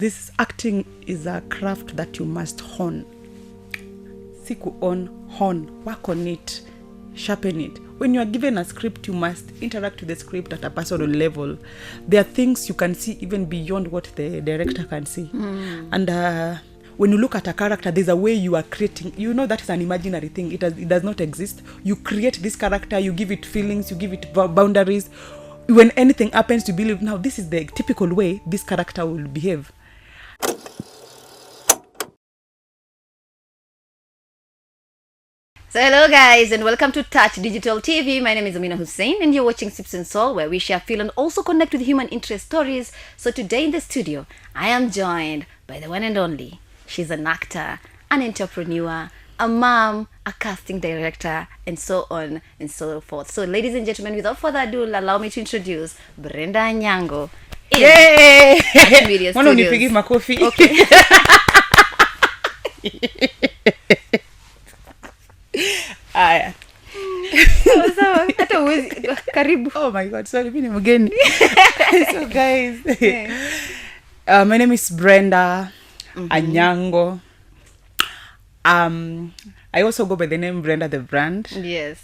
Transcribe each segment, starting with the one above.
This acting is a craft that you must hone. Siku hone, work on it, sharpen it. When you are given a script, you must interact with the script at a personal level. There are things you can see even beyond what the director can see. And when you look at a character, there's a way you are creating. You know that is an imaginary thing. It does not exist. You create this character, you give it feelings, you give it boundaries. When anything happens, you believe, now this is the typical way this character will behave. So hello guys and welcome to Touch Digital TV. My name is Amina Hussein and you're watching Sips and Soul, where we share, feel and also connect with human interest stories. So today in the studio, I am joined by the one and only. She's an actor, an entrepreneur, a mom, a casting director, and so on and so forth. So ladies and gentlemen, without further ado, allow me to introduce Brenda Anyango. Yay! Media Mbona Studios. unipigi makofi? Okay. Aya. Sawa, hata uwezi karibu. Oh my god, sorry, mimi ni mgeni. So guys, my name is Brenda Anyango. I also go by the name Brenda the Brand. Yes.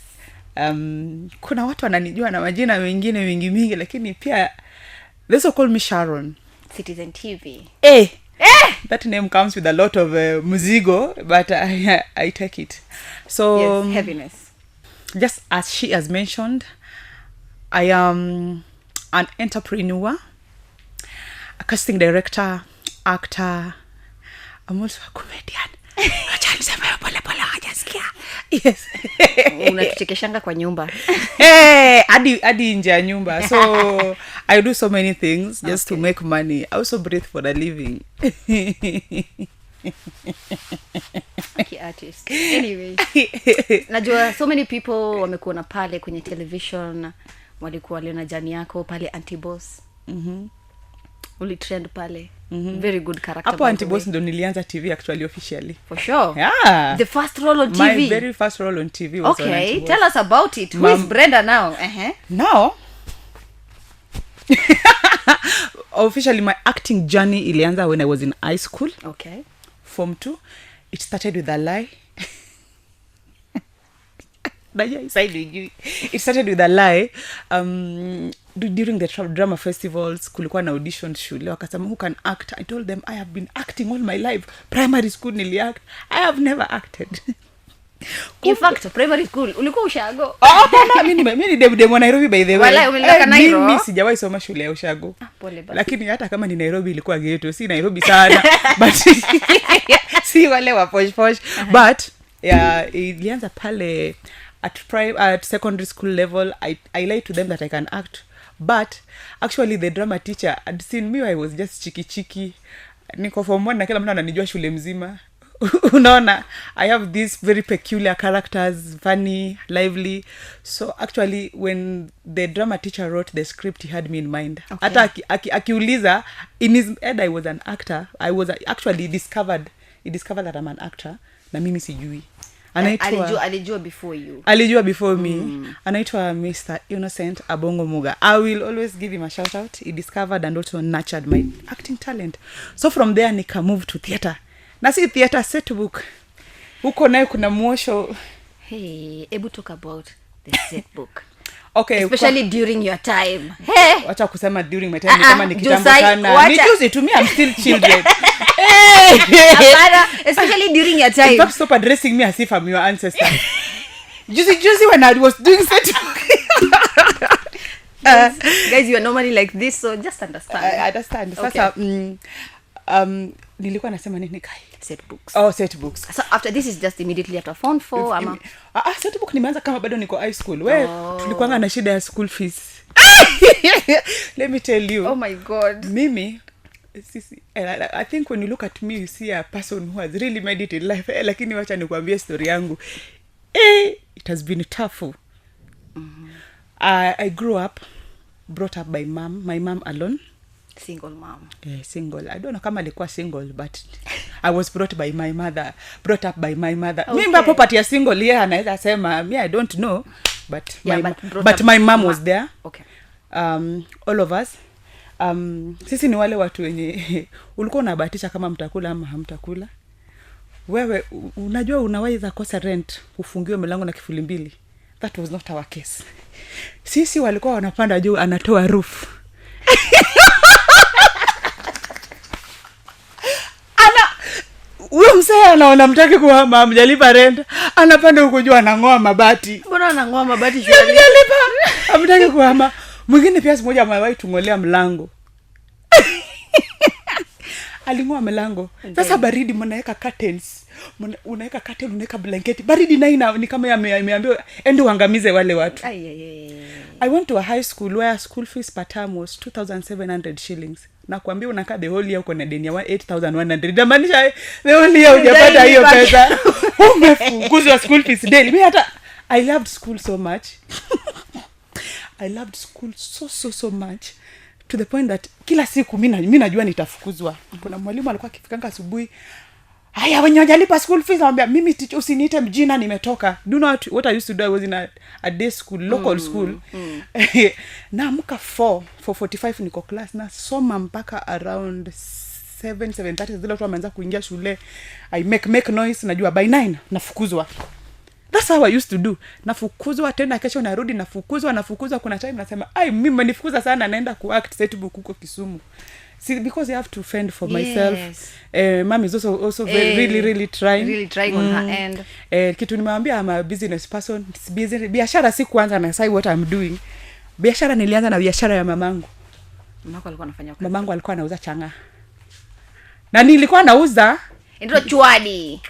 Kuna watu wananijua na majina mengine mingi lakini pia they also call me Sharon. Citizen TV. That name comes with a lot of muzigo, but I take it. So Yes, heaviness. Just as she has mentioned, I am an entrepreneur, a casting director, actor. I'm also a comedian. Yes. Unatuchekeshanga kwa nyumba. Adi nje ya nyumba. So I do so many things just to make money. I also breathe for a living. Lucky artist. Anyway. Najua so many people wamekuona pale kwenye television, walikuwa waliona jani yako pale Antiboss. Ulitrend pale. Very good character. Hapo Antiboss ndo nilianza TV actually officially. For sure. Yeah. The first role on TV. My very first role on TV was on Okay, Antiboss. tell us about it. Who is Brenda now? Now, officially my acting journey ilianza when I was in high school. Okay. Form 2. It started with a lie. It started with a lie. During the drama festivals, kulikuwa na audition shule. Wakasema, who can act? I told them, I have been acting all my life. Primary school niliact. I have never acted. In fact, primary school, ulikuwa ushago. Mimi ni demo Nairobi by the way. Wala umelaka Nairobi. Mimi sijawahi soma shule ya ushago. Pole basi. Lakini hata kama ni Nairobi ilikuwa ghetto, si Nairobi sana. But si wale wa posh. But ilianza pale at secondary school level. I lied to them that I can act. But actually the drama teacher had seen me. I was just cheeky. Niko form 1 na kila mtu ananijua shule mzima. Unaona, I have these very peculiar characters, funny, lively. So actually when the drama teacher wrote the script, he had me in mind. Hata akiuliza, in his head I was an actor. I was actually discovered that I'm an actor na mimi sijui. Alijua before you. Alijua before me. Anaitwa Mr. Innocent Abongo Muga. I will always give him a shout out. He discovered and also nurtured my acting talent. So from there nika move to theater. Na si theater, set book. Huko nayo kuna mwosho. Hey, able talk about the set book. Okay. Especially during your time. Hey. Wacha kusema during my time. Kama nikitambo sana. Ni juzi to me, I'm still children. Especially during your time. Stop addressing me as if I'm your ancestor. Juicy when I was doing set book. Guys, you are normally like this, so just understand. I understand. Sasa, nilikuwa nasema nini kai? Set books. Oh, set books. So after this is just immediately after form 4 ama set book nimeanza kama bado niko high school. Tulikuwa na shida ya school fees. Let me tell you. Oh my god. Mimi I think when you look at me you see a person who has really made it in life. Lakini wacha nikwambie story yangu. It has been tough. I grew up brought up by my mom alone. Single mom. Single. I don't know kama alikuwa single, but I was brought up by my mother. Okay. Mimi hapo pati ya single yeye anaweza sema, me I don't know, but yeah, my mom was there. Okay. All of us Sisi ni wale watu wenye ulikuwa unabahatisha kama mtakula ama hamtakula. Wewe unajua unaweza kosa rent ufungiwe milango na kifuli mbili. That was not our case. Sisi walikuwa wanapanda juu, anatoa roof. Huyo msee anaona mtaki kuhama, hamjalipa rent, anapanda huko juu anangoa mabati. Mbona anangoa mabati shule? Hamjalipa, hamtaki kuhama. Mwingine pia mmoja amewahi tungolea mlango. Alingoa mlango. Sasa baridi mnaweka curtains. Unaweka curtain, unaweka blanketi. Baridi na ni kama ameambiwa ende uangamize wale watu. I went to a high school where school fees per term was 2,700 shillings. Na kuambia unakaa the whole year uko na deni ya 8,100. Inamaanisha the whole year hujapata hiyo pesa. Umefukuzwa school fees daily. Mimi hata I loved school so much. I loved school so much to the point that kila siku mimi najua nitafukuzwa. Kuna mwalimu alikuwa akifikanga asubuhi, haya wenye hajalipa school fees anambia mimi teacher usiniite mjina, nimetoka. Do not what I used to do, I was in a day school, local school. Naamka 4:45 niko class na soma mpaka around 7:30 zile watu wameanza kuingia shule. I make noise, najua by 9 nafukuzwa. That's how I used to do. Nafukuzwa tena, kesho narudi nafukuzwa. Kuna time nasema mimi mmenifukuza sana, naenda kuact setbook huko Kisumu. See, because I have to fend for myself. Mom is also really trying on her end. Kitu nimemwambia, I'm a business person. It's busy. Biashara si kuanza na say what I'm doing. Biashara nilianza na biashara ya mamangu. Mamangu alikuwa anauza changa. Na nilikuwa nauza ndio chwadi.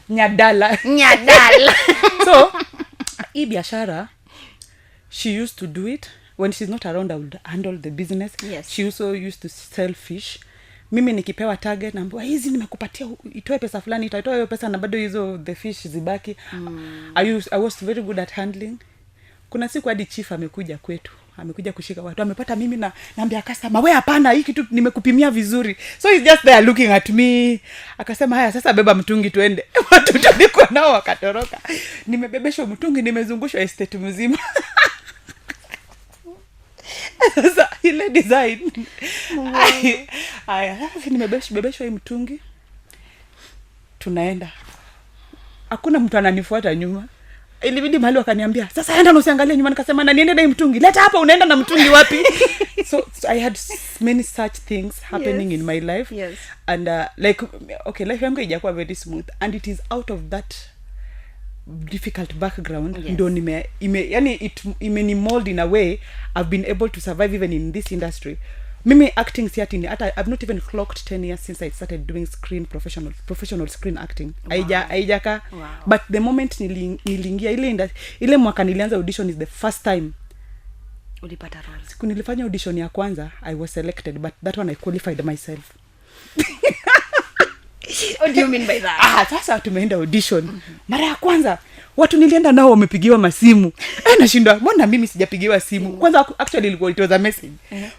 Nyadala. So hii biashara, she used to do it when she's not around. I would handle the business. Yes. She also used to sell fish. Mimi nikipewa target naambiwa hizi nimekupatia, itoe pesa fulani, itaitoa hiyo pesa na bado hizo the fish zibaki. I was very good at handling. Kuna siku hadi chief amekuja kwetu, amekuja kushika watu, amepata mimi na naambia customer, wewe hapana, hii kitu nimekupimia vizuri. So he's just there looking at me. Akasema haya sasa beba mtungi tuende. Watu tulikuwa nao wakatoroka. Nimebebeshwa mtungi, nimezungushwa estate mzima. Sasa ile design. Haya sasa nimebebeshwa hii mtungi. Tunaenda. Hakuna mtu ananifuata nyuma. Ilibidi mahali wakaniambia, sasa enda na usiangalie nyuma. Nikasema na niende na mtungi. Leta hapa, unaenda na mtungi wapi? So I had many such things happening in my life. Yes. And like okay, life yangu haijakuwa very smooth, and it is out of that difficult background. Ndo yani imeni mold in a way I've been able to survive even in this industry. Mimi acting siatini hata I've not even clocked 10 years since I started doing professional screen acting. Haijaka. Wow. But the moment niliingia ile mwaka nilianza audition is the first time ulipata role. Siku nilifanya audition ya kwanza I was selected, but that one I qualified myself. What do you mean by that? Sasa tumeenda audition. Mara ya kwanza watu nilienda nao wamepigiwa masimu. Nashinda, mbona mimi sijapigiwa simu? Kwanza actually ilikuwa it was a message.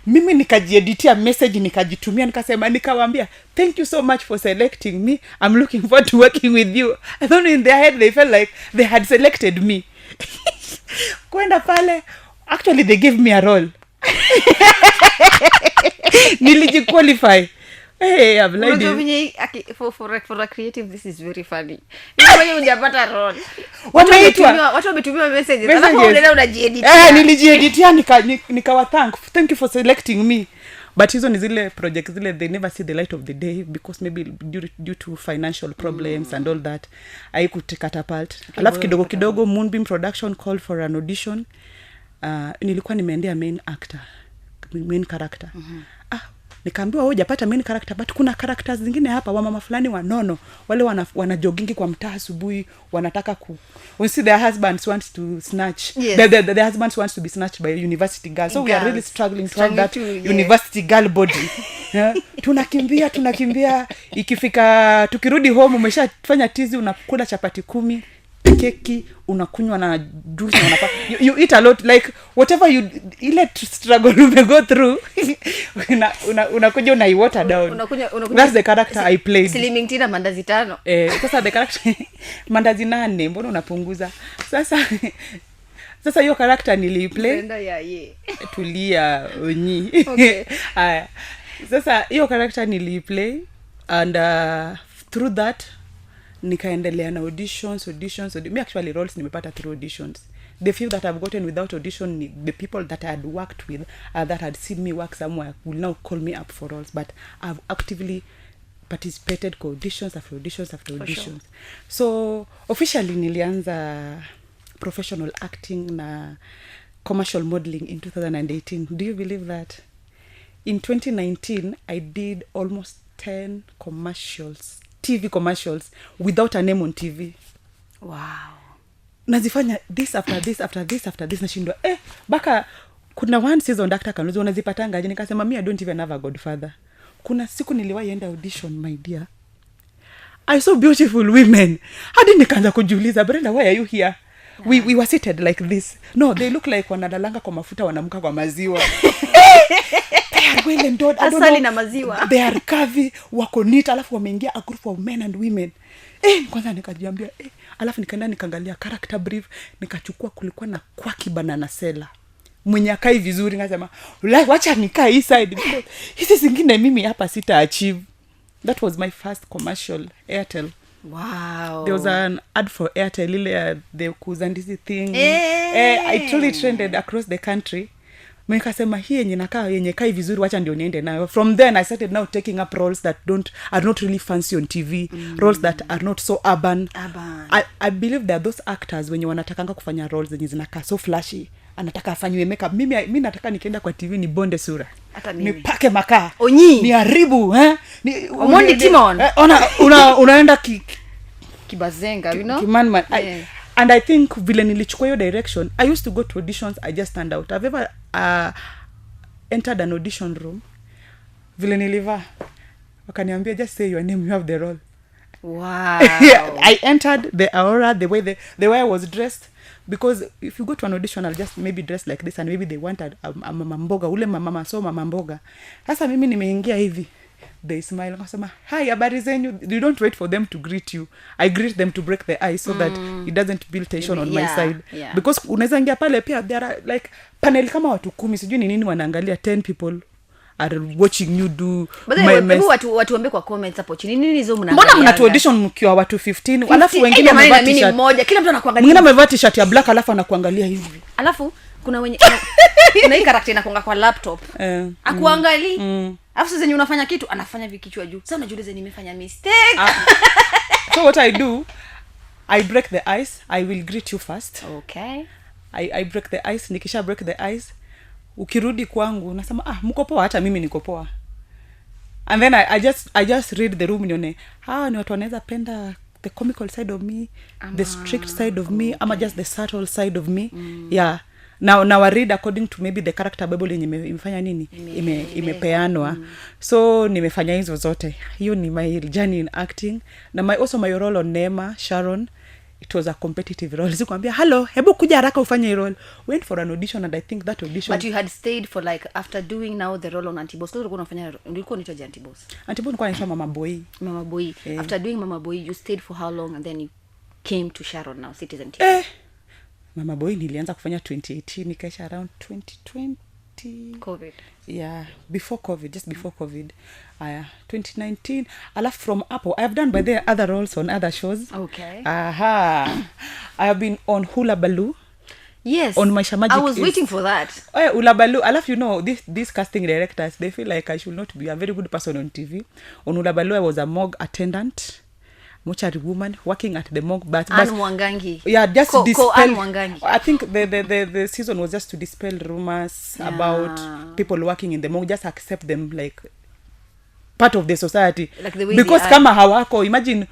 Mimi nikajieditia message nikajitumia, nikawaambia thank you so much for selecting me. I'm looking forward to working with you. I don't know, in their head they felt like they had selected me. Kwenda pale, actually they gave me a role. Nilijiqualify. Hey, I've lied. For a creative, this is very funny. Wewe unapata role. Watu wametumia messages. Alafu unaenda unajiedit. Nilijieditia nikawa thank you for selecting me. But hizo ni zile projects zile they never see the light of the day because maybe due to financial problems and all that. Haikutapult. Alafu kidogo Moonbeam Production called for an audition. Nilikuwa nimeendea main character. Nikaambiwa wewe hujapata main character, but kuna characters zingine hapa wa mama fulani wanono wale wana jogging kwa mtaa asubuhi, wanataka we see their husbands wants to snatch. Yes. The husbands wants to be snatched by a university girl. So we are really struggling to have that university girl body. Tunakimbia ikifika tukirudi home umeshafanya tizi, unakula chapati 10, keki unakunywa na juice, you eat a lot, like whatever you ile struggle you go through unakuja una water down. That's the character I played. Slimming tina mandazi 5. Sasa the character mandazi 8, mbona unapunguza? Sasa Sasa hiyo character niliplay. Brenda ye. Tulia onyi. Okay. Sasa hiyo character niliplay and through that nikaendelea na auditions. Me actually roles nimepata through auditions. The few that I've gotten without audition, the people that I had worked with, that had seen me work somewhere, will now call me up for roles. But I've actively participated for auditions after auditions after auditions. So officially nilianza professional acting na commercial modeling in 2018. Do you believe that? In 2019, I did almost 10 commercials, TV commercials, without a name on TV. Wow. Nazifanya this after this after this after this, nashindwa baka kuna one season Dr. Kanuzo unazipatanga aje? Nikasema I don't even have a godfather. Kuna siku niliwahi enda audition, my dear, I saw beautiful women. Hadi nikaanza kujiuliza, Brenda, why are you here? We were seated like this. No, they look like wanadalanga kwa mafuta wanamka kwa maziwa. They are well endowed. Asali na maziwa. They are curvy, wako neat, alafu wameingia a group of men and women. Kwanza nikajiambia alafu nikaenda nikaangalia character brief, nikachukua, kulikuwa na Kwaki Banana Sela. Mwenye akai vizuri, ngasema, wacha nikae hii side because hizi zingine mimi hapa sita achieve. That was my first commercial, Airtel. Wow. There was an ad for Airtel, ile the kuzandizi thing. I truly trended across the country. Nikasema hii yenye kai vizuri, wacha ndio niende nayo. From then I started now taking up roles that are not really fancy on TV, roles that are not so urban. I believe there are those actors wenye wanatakanga kufanya roles zenye zinakaa so flashy, anataka afanywe makeup. Mimi nataka nikienda kwa TV ni bonde sura, nipake makaa, ni haribu Omondi Timon. Unaenda Kibazenga, you know? Kimanman. And I think vile nilichukua hiyo direction, I used to go to auditions, I just stand out. I've ever entered an audition room, vile nilivaa, wakaniambia, just say your name, you have the role. Wow. I entered the aura, the way I was dressed, because if you go to an audition, I'll just maybe dress like this, and maybe they wanted a mama mboga, ule mama so mama mboga. Sasa mimi nimeingia hivi, they smile, nasema, hi, habari zenyu. You don't wait for them to greet you. I greet them to break the ice so that it doesn't build tension on my side. Yeah. Because unaweza ingia pale pia, there are like panel kama watu 10, sijui ni nini wanaangalia, 10 people are watching you do. Watu wambe kwa comments hapo chini, nini hizo mnaangalia? Mbona mnatu audition mkiwa watu 15? Alafu wengine wamevaa t-shirt moja, kila mtu anakuangalia. Mwingine amevaa t-shirt ya black, alafu anakuangalia hivi. Alafu kuna wenye kuna hii character inakonga kwa laptop. Akuangalia. Alafu sasa unafanya kitu, anafanya vikichwa juu. Sasa unajiuliza nimefanya mistake. So what I do, I break the ice. I will greet you first. Okay. I break the ice. Nikisha break the ice, ukirudi kwangu unasema, mko poa, hata mimi niko poa. And then I just read the room, nione ni watu wanaweza penda the comical side of me, the strict side of me, ama just the subtle side of me. Yeah. Now I read according to maybe the character bible yenye imefanya nini, imepeanwa. So nimefanya hizo zote. Hiyo ni my journey in acting. Na also my role on Neema Sharon, it was a competitive role. Sikwambia, hello, hebu kuja haraka ufanye hii role. Went for an audition, and I think that audition, but you had stayed for like, after doing now the role on Antiboss, ulikuwa unafanya, ulikuwa unaitwa Antiboss? Antiboss nilikuwa naitwa Mama Boy. After doing Mama Boy, you stayed for how long, and then you came to Sharon now, Citizen TV? Mama Boy nilianza kufanya 2018, nikaisha around 2020 COVID. Yeah, before COVID. 2019. Alafu from Apple, I have done by the other roles on other shows. Okay. I have been on Hula Baloo. Yes. On Maisha Magic. I was waiting for that. Hula Baloo. Alafu, these casting directors, they feel like I should not be a very good person on TV. On Hula Baloo, I was a morgue attendant, mortuary woman working at the morgue, but Mwangangi. Yeah, just to dispel. Mwangangi. I think the season was just to dispel rumors about people working in the morgue, just accept them like part of the society, like the way, because kama hawako, imagine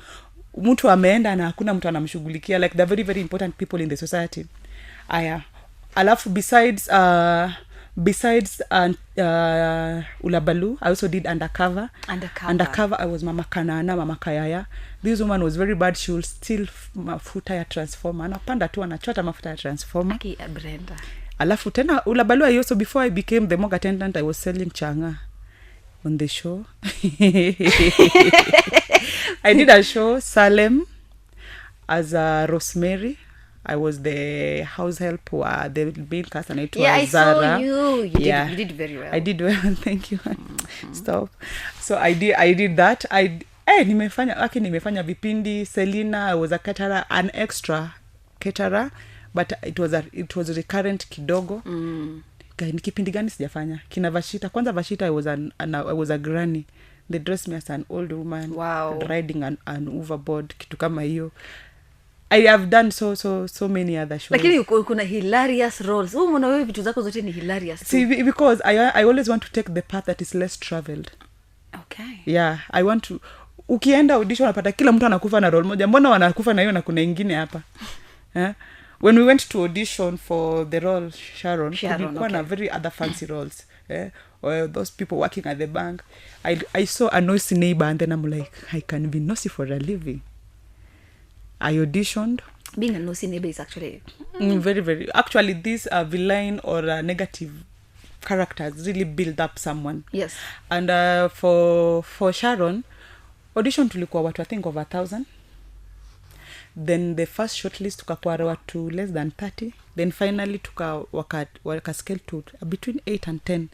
mtu ameenda na hakuna mtu anamshughulikia, like they're very very important people in the society. Alafu besides Hula Baloo, I also did undercover. I was Mama Kanana, Mama Kayaya. This woman was very bad. She will steal mafuta ya transformer, anapanda tu anachota mafuta ya transformer. Brenda. Alafu tena Hula Baloo, I also, before I became the morgue attendant, I was selling changa on the show. I did a show, Salem, as a Rosemary. I was the house help the main cast anaitwa Yeah, I Zara. saw you. You Yeah. did very well. I did well. Thank you. Stop. So I did that. nimefanya vipindi. Selena, I was a caterer, an extra caterer, but it was recurrent kidogo. Ni kipindi gani sijafanya? Kina Vashita. Kwanza Vashita, I was a granny. They dressed me as an old woman. Wow. Riding an overboard, kitu kama hiyo. I have done so many other shows. Lakini kuna hilarious roles. Mbona wewe vitu zako zote ni hilarious? See, because I always want to take the path that is less traveled. Okay. Yeah, I want to. Ukienda audition unapata kila mtu anakufa na role moja. Mbona wanakufa na hiyo na kuna ingine hapa? When we went to audition for the role Sharon kulikuwa na very other fancy roles. Or those people working at the bank. I saw a noisy neighbor and then I'm like, I can be nosy for a living. I auditioned. Being a nosy neighbor is actually very, very. Actually, these villain or negative characters really build up someone. Yes. And for Sharon, audition tulikuwa watu I think over 1,000. Then the first shortlist tukakuwa watu less than 30. Then finally waka scale to between 8 and 10.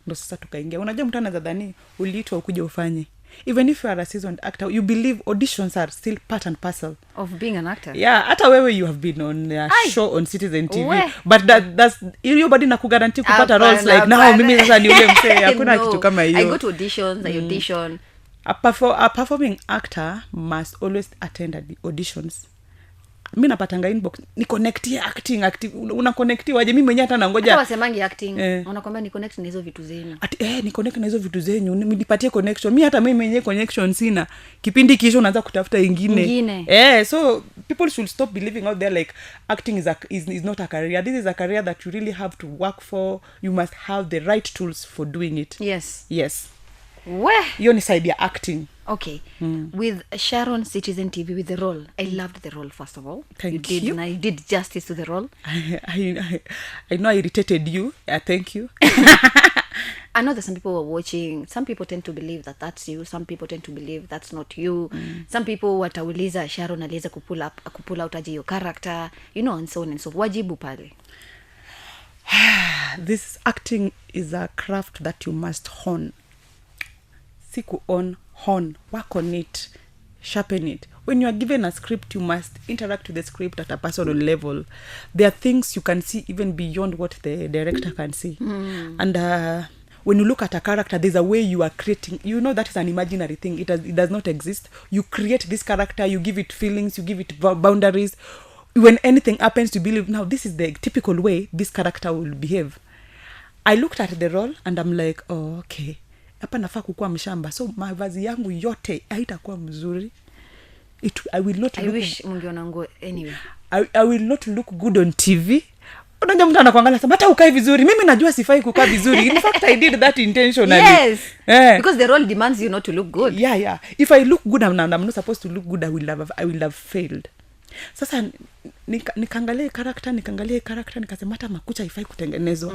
Ndo sasa tukaingia. Unajua mtu anadhani uliitwa ukuje ufanye. Even if you are a seasoned actor, you believe auditions are still part and parcel of being an actor. Yeah, hata wewe you have been on a show on Citizen TV. We. But that's hiyo body na kugarantii kupata roles like now mimi sasa ni ule msee hakuna kitu kama hiyo. I go to auditions, I audition. A performing actor must always attend the auditions. Mimi napatanga inbox ni connectie acting una connectie waje mimi mwenyewe hata nangoja hata wasemangi acting unakwambia ni connect na hizo vitu zenu ni connect na hizo vitu zenu nipatie connection mimi hata mimi mwenyewe connection sina kipindi kisho unaanza kutafuta ingine so people should stop believing out there like acting is not a career. This is a career that you really have to work for. You must have the right tools for doing it. Yes hiyo ni side ya acting. Okay. With Sharon Citizen TV, with the role, I loved the role, first of all. Thank you. You did justice to the role. I know I irritated you. Thank you. I know that some people were watching. Some people tend to believe that that's you. Some people tend to believe that's not you. Some people watauliza Sharon aliweza kupull out aje your character, and so on and so. Wajibu pale. This acting is a craft that you must hone. Hone, work on it, sharpen it. When you are given a script, you must interact with the script at a personal level. There are things you can see even beyond what the director can see. And when you look at a character, there's a way you are creating. That is an imaginary thing. It does not exist. You create this character, you give it feelings, you give it boundaries. When anything happens, you believe, now this is the typical way this character will behave. I looked at the role and I'm like, oh, okay. Hapa nafaa kukua mshamba, so mavazi yangu yote haitakuwa mzuri. I wish mungeona nguo anyway. I will not look good on TV. Unajua mtu anakuangalia sema hata ukae vizuri. Mimi najua sifai kukaa vizuri. In fact I did that intentionally. Yes. Because the role demands you not to look good. Yeah. If I look good I'm not supposed to look good, I will have failed. Sasa nikaangalia character nikasema hata makucha haifai kutengenezwa.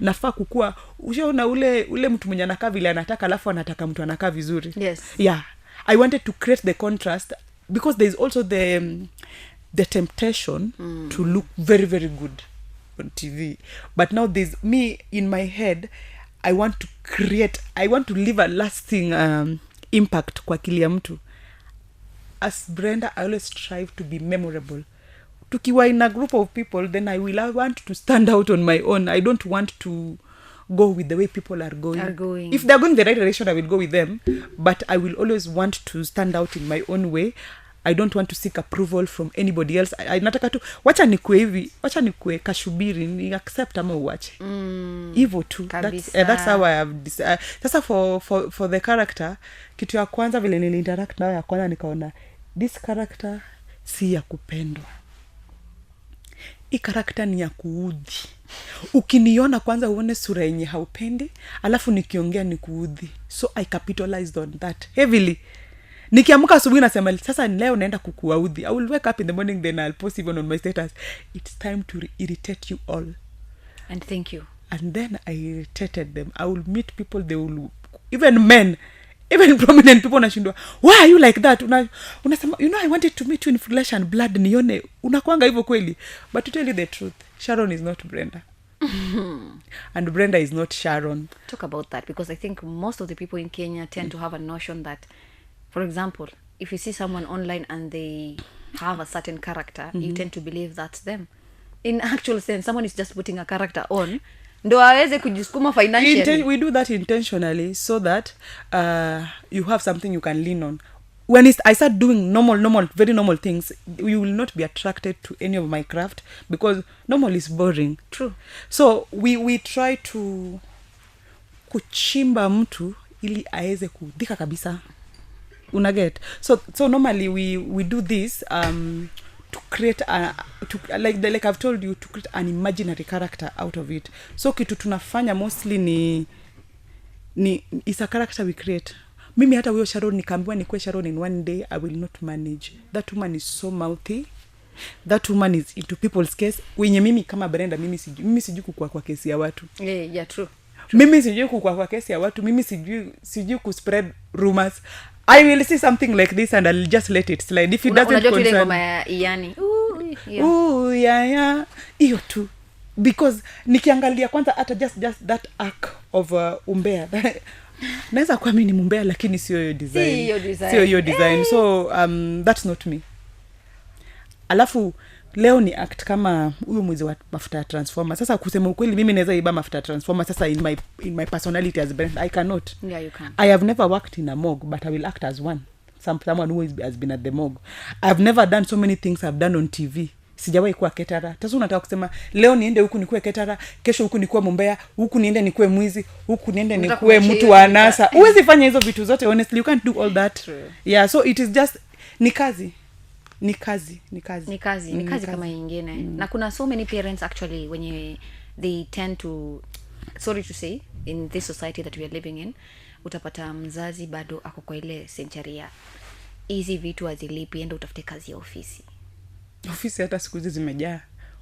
Nafaa kukua ushaona ule mtu mwenye anakaa vile anataka alafu anataka mtu anakaa vizuri. Yes. Yeah. I wanted to create the contrast because there is also the temptation to look very very good on TV. But now there's me in my head. I want to leave a lasting impact kwa akili ya mtu. As Brenda, I always strive to be memorable. Tukiwa in a group of people, then I want to stand out on my own. I don't want to go with the way people are going. If they're going the right direction, I will go with them. But I will always want to stand out in my own way. I don't want to seek approval from anybody else. Nataka tu, wacha nikue kashubiri, ni accept ama uwache. Hivyo tu. That's how I have decided. Sasa for the character, kitu ya kwanza vile niliinteract nayo ya kwanza nikaona, this character si ya kupendwa. Hii character ni ya kuudhi. Ukiniona kwanza uone sura yenye haupendi, alafu nikiongea ni kuudhi. So I capitalized on that heavily. Nikiamka asubuhi nasema sasa leo naenda kukuudhi. I will wake up in the morning, then I'll post even on my status, it's time to irritate you all. And thank you. And then I irritated them. I will meet people, they will, even men, even prominent people unashindwa, why are you like that? Unasema, I wanted to meet you in flesh and blood, nione unakwanga hivyo kweli. But to tell you the truth, Sharon is not Brenda. And Brenda is not Sharon. Talk about that, because I think most of the people in Kenya tend to have a notion that, for example, if you see someone online and they have a certain character, you tend to believe that's them. In actual sense, someone is just putting a character on ndo aweze kujisukuma financially. We do that intentionally so that you have something you can lean on. When I start doing normal, very normal things, you will not be attracted to any of my craft because normal is boring. True. So we try to kuchimba mtu ili aeze kudhika kabisa. Unaget? So normally we do this to create like I've told you, to create an imaginary character out of it. So kitu tunafanya mostly ni is a character we create. Mimi hata huyo Sharon nikaambiwa nikuwe Sharon in one day, I will not manage. That woman is so mouthy. That woman is into people's case. Wenye mimi kama Brenda, mimi sijui kukua kwa kesi ya watu. Yeah, true. Mimi sijui kukua kwa kesi ya watu. Mimi sijui kuspread rumors. I will see something like this and I'll just let it slide. If it doesn't concern... Unajua ngoma ya Iyani. Yeah. Iyo tu. Because nikiangalia kwanza hata just that arc of umbea. Naweza kuwa mimi ni mumbea lakini sio hiyo design. So that's not me. Alafu leo ni act kama huyo mwizi wa mafuta ya transformer. Sasa kusema ukweli mimi naweza iba mafuta ya transformer sasa in my personality as Brenda. I cannot. Yeah, you can. I have never worked in a morgue, but I will act as one. Someone who has been at the morgue. I've never done so many things I've done on TV. Sijawahi kuwa ketara. Sasa unataka kusema leo niende huku nikuwe ketara, kesho huku nikuwe mumbea, huku niende nikuwe mwizi, huku niende nikuwe mtu wa anasa. Huwezi fanya hizo vitu zote, honestly you can't do all that. True. Yeah, so it is just ni kazi kama nyingine. Na kuna so many parents actually when they tend to, sorry to say, in this society that we are living in, utapata mzazi bado ako kwa ile century ya hizi vitu azilipi, enda utafute kazi ya ofisi. Ofisi hata siku hizi zimejaa.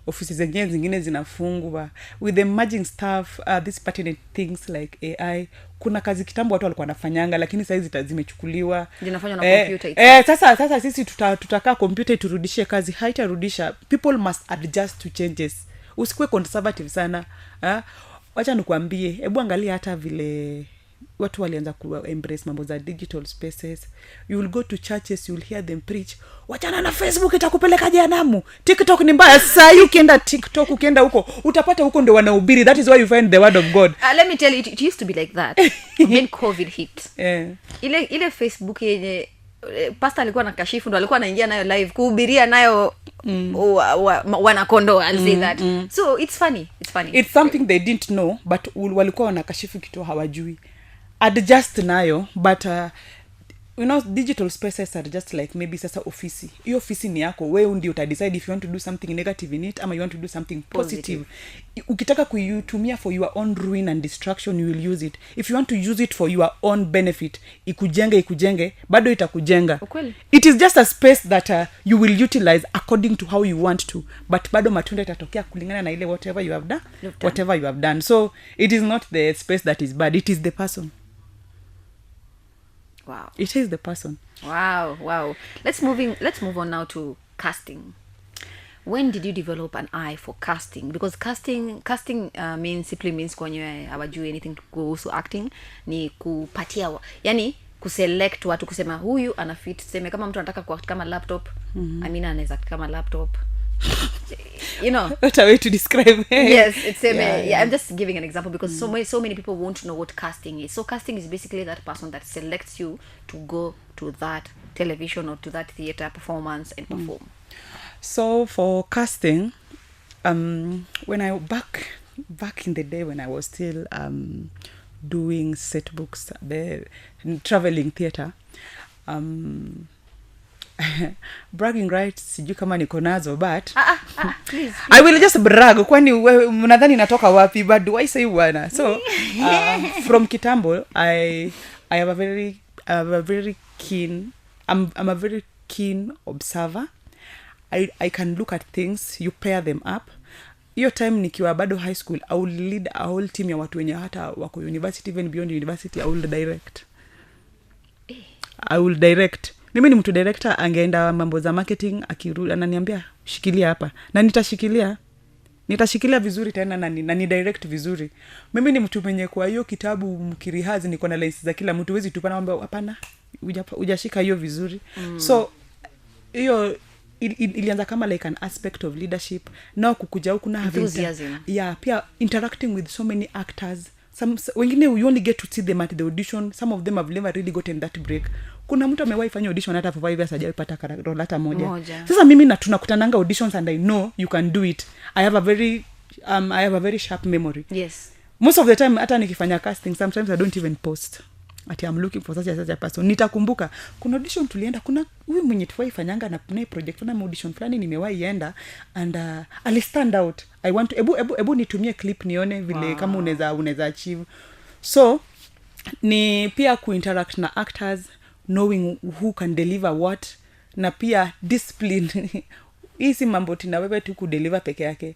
Ofisi zingine zinafungwa with the emerging stuff, these pertinent things like AI. Kuna kazi kitambo watu walikuwa wanafanyanga lakini sasa hizi zimechukuliwa. Zinafanywa na computer. Sasa sisi tutakaa computer iturudishie kazi, haitarudisha. People must adjust to changes. Usikue conservative sana. Wacha nikwambie, hebu angalia hata vile watu walianza ku embrace mambo za digital spaces. You will go to churches, you will hear them preach, wachana na Facebook itakupeleka jehanamu, TikTok ni mbaya. Sasa ukienda TikTok, ukienda huko utapata huko ndio wanahubiri. That is why you find the word of God. Let me tell you, it used to be like that when COVID hit. Ile Facebook yenye pastor alikuwa na kashifu ndo alikuwa anaingia nayo live kuhubiria nayo wanakondo, I'll say that. So it's funny. It's something they didn't know, but walikuwa wanakashifu kitu hawajui. Adjust nayo, but digital spaces are just like maybe sasa ofisi. Hiyo ofisi ni yako, wewe ndio utadecide if you want to do something negative in it ama you want to do something positive. Ukitaka kuitumia for your own ruin and destruction, you will use it. If you want to use it for your own benefit, ikujenge, bado itakujenga. It is just a space that you will utilize according to how you want to, but bado matunda itatokea kulingana na ile whatever you have done. So it is not the space that is bad, it is the person. Wow. It is the person. Wow. Let's move on now to casting. When did you develop an eye for casting? Because casting simply means kwenye hawajui anything kuhusu acting, ni kupatia yani kuselect watu, kusema huyu ana fit. Sema kama mtu anataka kuact kama laptop, Amina anaweza kama laptop. What a way to describe it. Yes, it's yeah, I'm just giving an example because so many people won't know what casting is. So casting is basically that person that selects you to go to that television or to that theater performance and perform. So for casting, when I back in the day when I was still doing set books, the traveling theater, bragging rights sijui kama niko nazo, but please. I will just brag. Kwani mnadhani natoka wapi? But do I say bwana? So from kitambo I have a very keen I'm a very keen observer. I can look at things, you pair them up. Hiyo time nikiwa bado high school, I will lead a whole team ya watu wenye hata wako university, even beyond university, I will direct. I will direct. Mimi ni mtu director, angeenda mambo za marketing, akirudi ananiambia shikilia hapa, na nitashikilia vizuri tena na ni direct vizuri. Mimi ni mtu mwenye kwa hiyo kitabu mkirihazi niko na lines za kila mtu, wezi tupana mambo hapana, hujashika hiyo vizuri. So hiyo ilianza kama like an aspect of leadership. Now kukuja huku na enthusiasm. Yeah, pia interacting with so many actors. Wengine you only get to see them at the audition. Some of them have never really gotten that break. Kuna mtu amewahi fanya audition hata for 5 years hajaipata role hata moja. Sasa mimi na tunakutananga auditions and I know you can do it. I have a very sharp memory. Yes. Most of the time hata nikifanya casting sometimes I don't even post. Ati I'm looking for such a person. Nitakumbuka kuna audition tulienda, kuna huyu mwenye tuwahi fanyanga na kuna project na audition fulani nimewahi enda and ali stand out. I want to ebu nitumie clip nione vile kama unaweza achieve. So ni pia kuinteract na actors, knowing who can deliver what, na pia discipline. Hii si mambo tina wewe tu kudeliver peke yake.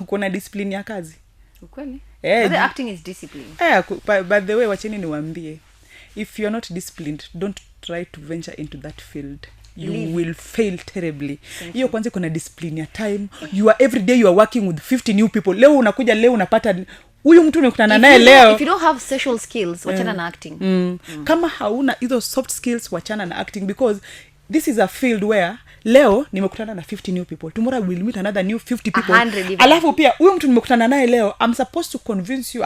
Kuna discipline ya kazi. Ukweli? The acting is discipline. By the way, wacheni niwaambie, if you're not disciplined, don't try to venture into that field. You will fail terribly. Hiyo kwanza kuna discipline ya time. Every day you are working with 50 new people. Leo unapata huyu mtu unakutana naye leo. If you don't have social skills, wachana na acting. Kama hauna hizo soft skills, wachana na acting, because this is a field where leo nimekutana na 50 new people, tomorrow we will meet another new 50 people. Alafu pia huyu mtu nimekutana naye leo, I'm supposed to convince you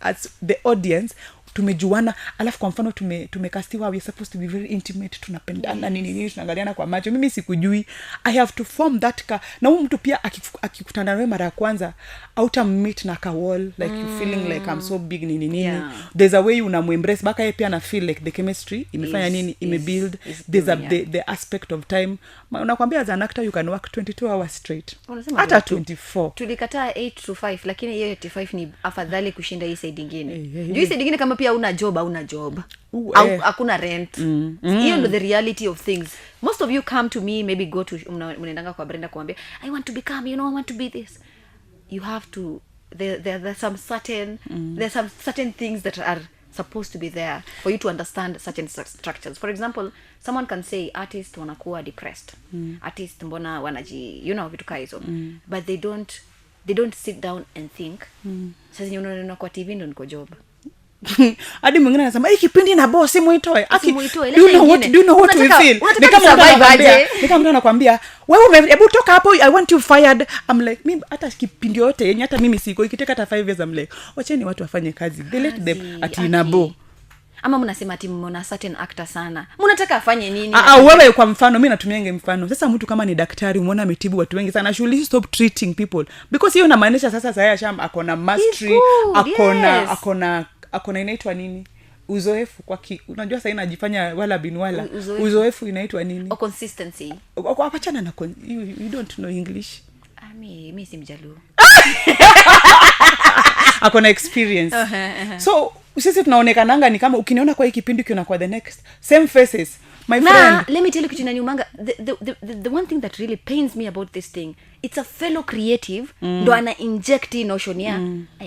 as the audience tumejuana. Alafu kwa mfano tumekastiwa, we are supposed to be very intimate, tunapendana nini tunaangaliana kwa macho, mimi sikujui. I have to form that na huyu mtu pia akikutana nawe mara ya kwanza outa meet na ka wall like you feeling like I'm so big nini. Yeah. There's a way unamembrace baka yeye pia na feel like the chemistry imefanya nini imebuild. There's the aspect of time. Unakwambia as an actor you can work 22 hours straight, hata 24. Tulikataa 8 to 5 lakini hiyo 85 ni afadhali kushinda hii side nyingine. Juu hii side nyingine kama pia una job au hakuna rent. Hiyo ndo the reality of things. Most of you come to me, maybe go to mnaendanga kwa Brenda kuambia I want to become, I want to be this. You have to there's some certain things that are supposed to be there for you to understand certain structures. For example, someone can say artist wanakuwa depressed. Artist mbona wanaji vitu kama hizo. But they don't sit down and think. Sasa unaona kwa TV ndo niko job. Hadi mwingine anasema hii kipindi na boss muitoe. Do you know what we feel? Kama mtu anakuambia wewe hebu toka hapo, I want you fired. I'm like mimi hata kipindi yote yenye hata mimi siko ikiteka hata 5 years I'm like wacheni watu wafanye kazi. They let them atinabo. Ama mnasema ati mna certain actor sana. Mnataka afanye nini? Wewe kwa mfano mimi natumianga mfano. Sasa mtu kama ni daktari umeona ametibu watu wengi sana, should stop treating people. Because hiyo inamaanisha sasa Sham akona mastery, akona inaitwa nini? Uzoefu unajua sasa inajifanya wala binwala. Uzoefu inaitwa nini? Or consistency. Achana na you don't know English. Mimi si Mjaluo. Akona experience. So sisi tunaonekananga ni kama ukiniona kwa hii kipindi ukiona kwa the next same faces. My friend, let me tell you kitu nyumanga, the one thing that really pains me about this thing, it's a fellow creative ndo ana inject notion ya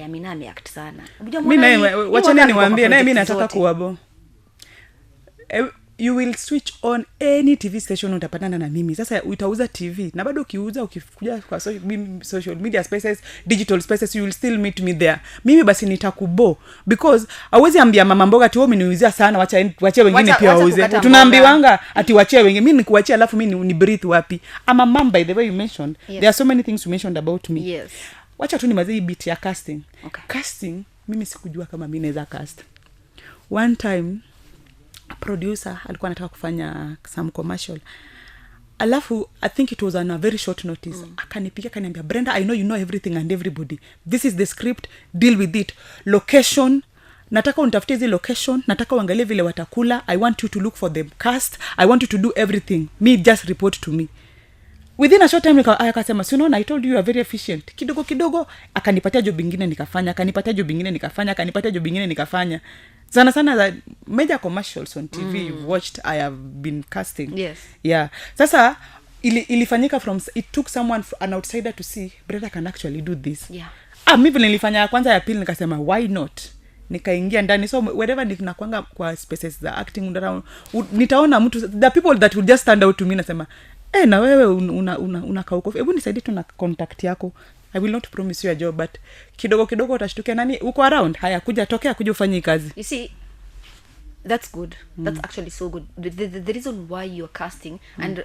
Amina ameact sana. Mimi wachana niwaambie naye mimi nataka kuwabo. You will switch on any TV station utapatana na mimi. Sasa utauza TV na bado ukikuja kwa social media spaces, digital spaces, you will still meet me there. Mimi basi nitakubo because hawezi ambia mama mboga tu umeniuzia sana, wacha wengine pia wauze. Tunaambiwanga ati wachie wengine, mimi nikuachia alafu mimi ni breathe wapi? Ama mama, by the way you mentioned, there are so many things you mentioned about me. Yes. Wacha tu nimaze hii bit ya casting. Okay. Casting mimi sikujua kama mimi naweza cast. One time producer alikuwa anataka kufanya some commercial, alafu I think it was on a very short notice. Akanipigia akaniambia Brenda, I know you know everything and everybody, this is the script, deal with it. Location, nataka unitafutie hizi location, nataka uangalie vile watakula, I want you to look for the cast, I want you to do everything, me just report to me. Within a short time akasema so no, I told you are very efficient. Kidogo akanipatia job nyingine nikafanya, akanipatia job nyingine nikafanya. Sana that major commercials on TV you've watched, I have been casting. Yes. Yeah. Sasa ilifanyika it took someone, an outsider, to see Brenda can actually do this. Yeah. Mimi vile nilifanya kwanza ya pili nikasema why not? nikaingia ndani. So wherever ninakwanga kwa spaces za acting nitaona mtu, the people that will just stand out to me, nasema na wewe unakaa huko, hebu nisaidie tu na contact yako. I will not promise you a job, but kidogo utashtukia nani uko around, haya kuja ufanye kazi. You see, that's good. That's actually so good. The reason why you're casting and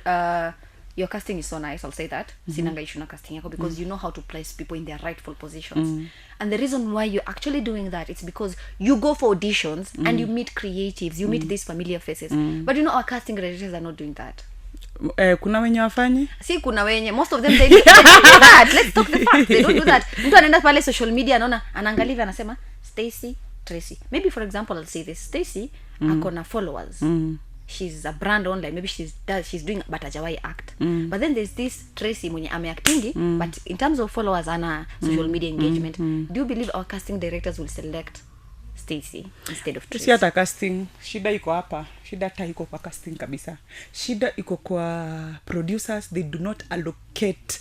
your casting is so nice, I'll say that. Sinanga issue na casting yako, because you know how to place people in their rightful positions. And the reason why you're actually doing that, it's because you go for auditions and you meet creatives, you meet these familiar faces. But you know, our casting directors are not doing that. Kuna wenye wafanye? Si kuna wenye, most of them they don't do that. Let's talk the fact, they don't do that. Mtu anaenda pale social media anaona, anaangalia anasema Stacy Tracy. Maybe for example, I'll say this. Stacy akona followers. She's a brand online. Maybe she's doing but hajawai act. But then there's this Tracy mwenye ameactingi, but in terms of followers ana social media engagement. Do you believe our casting directors will select Stacy instead of Tracy? Si hata casting, shida iko hapa. Shida hata iko kwa casting kabisa. Shida iko kwa producers, they do not allocate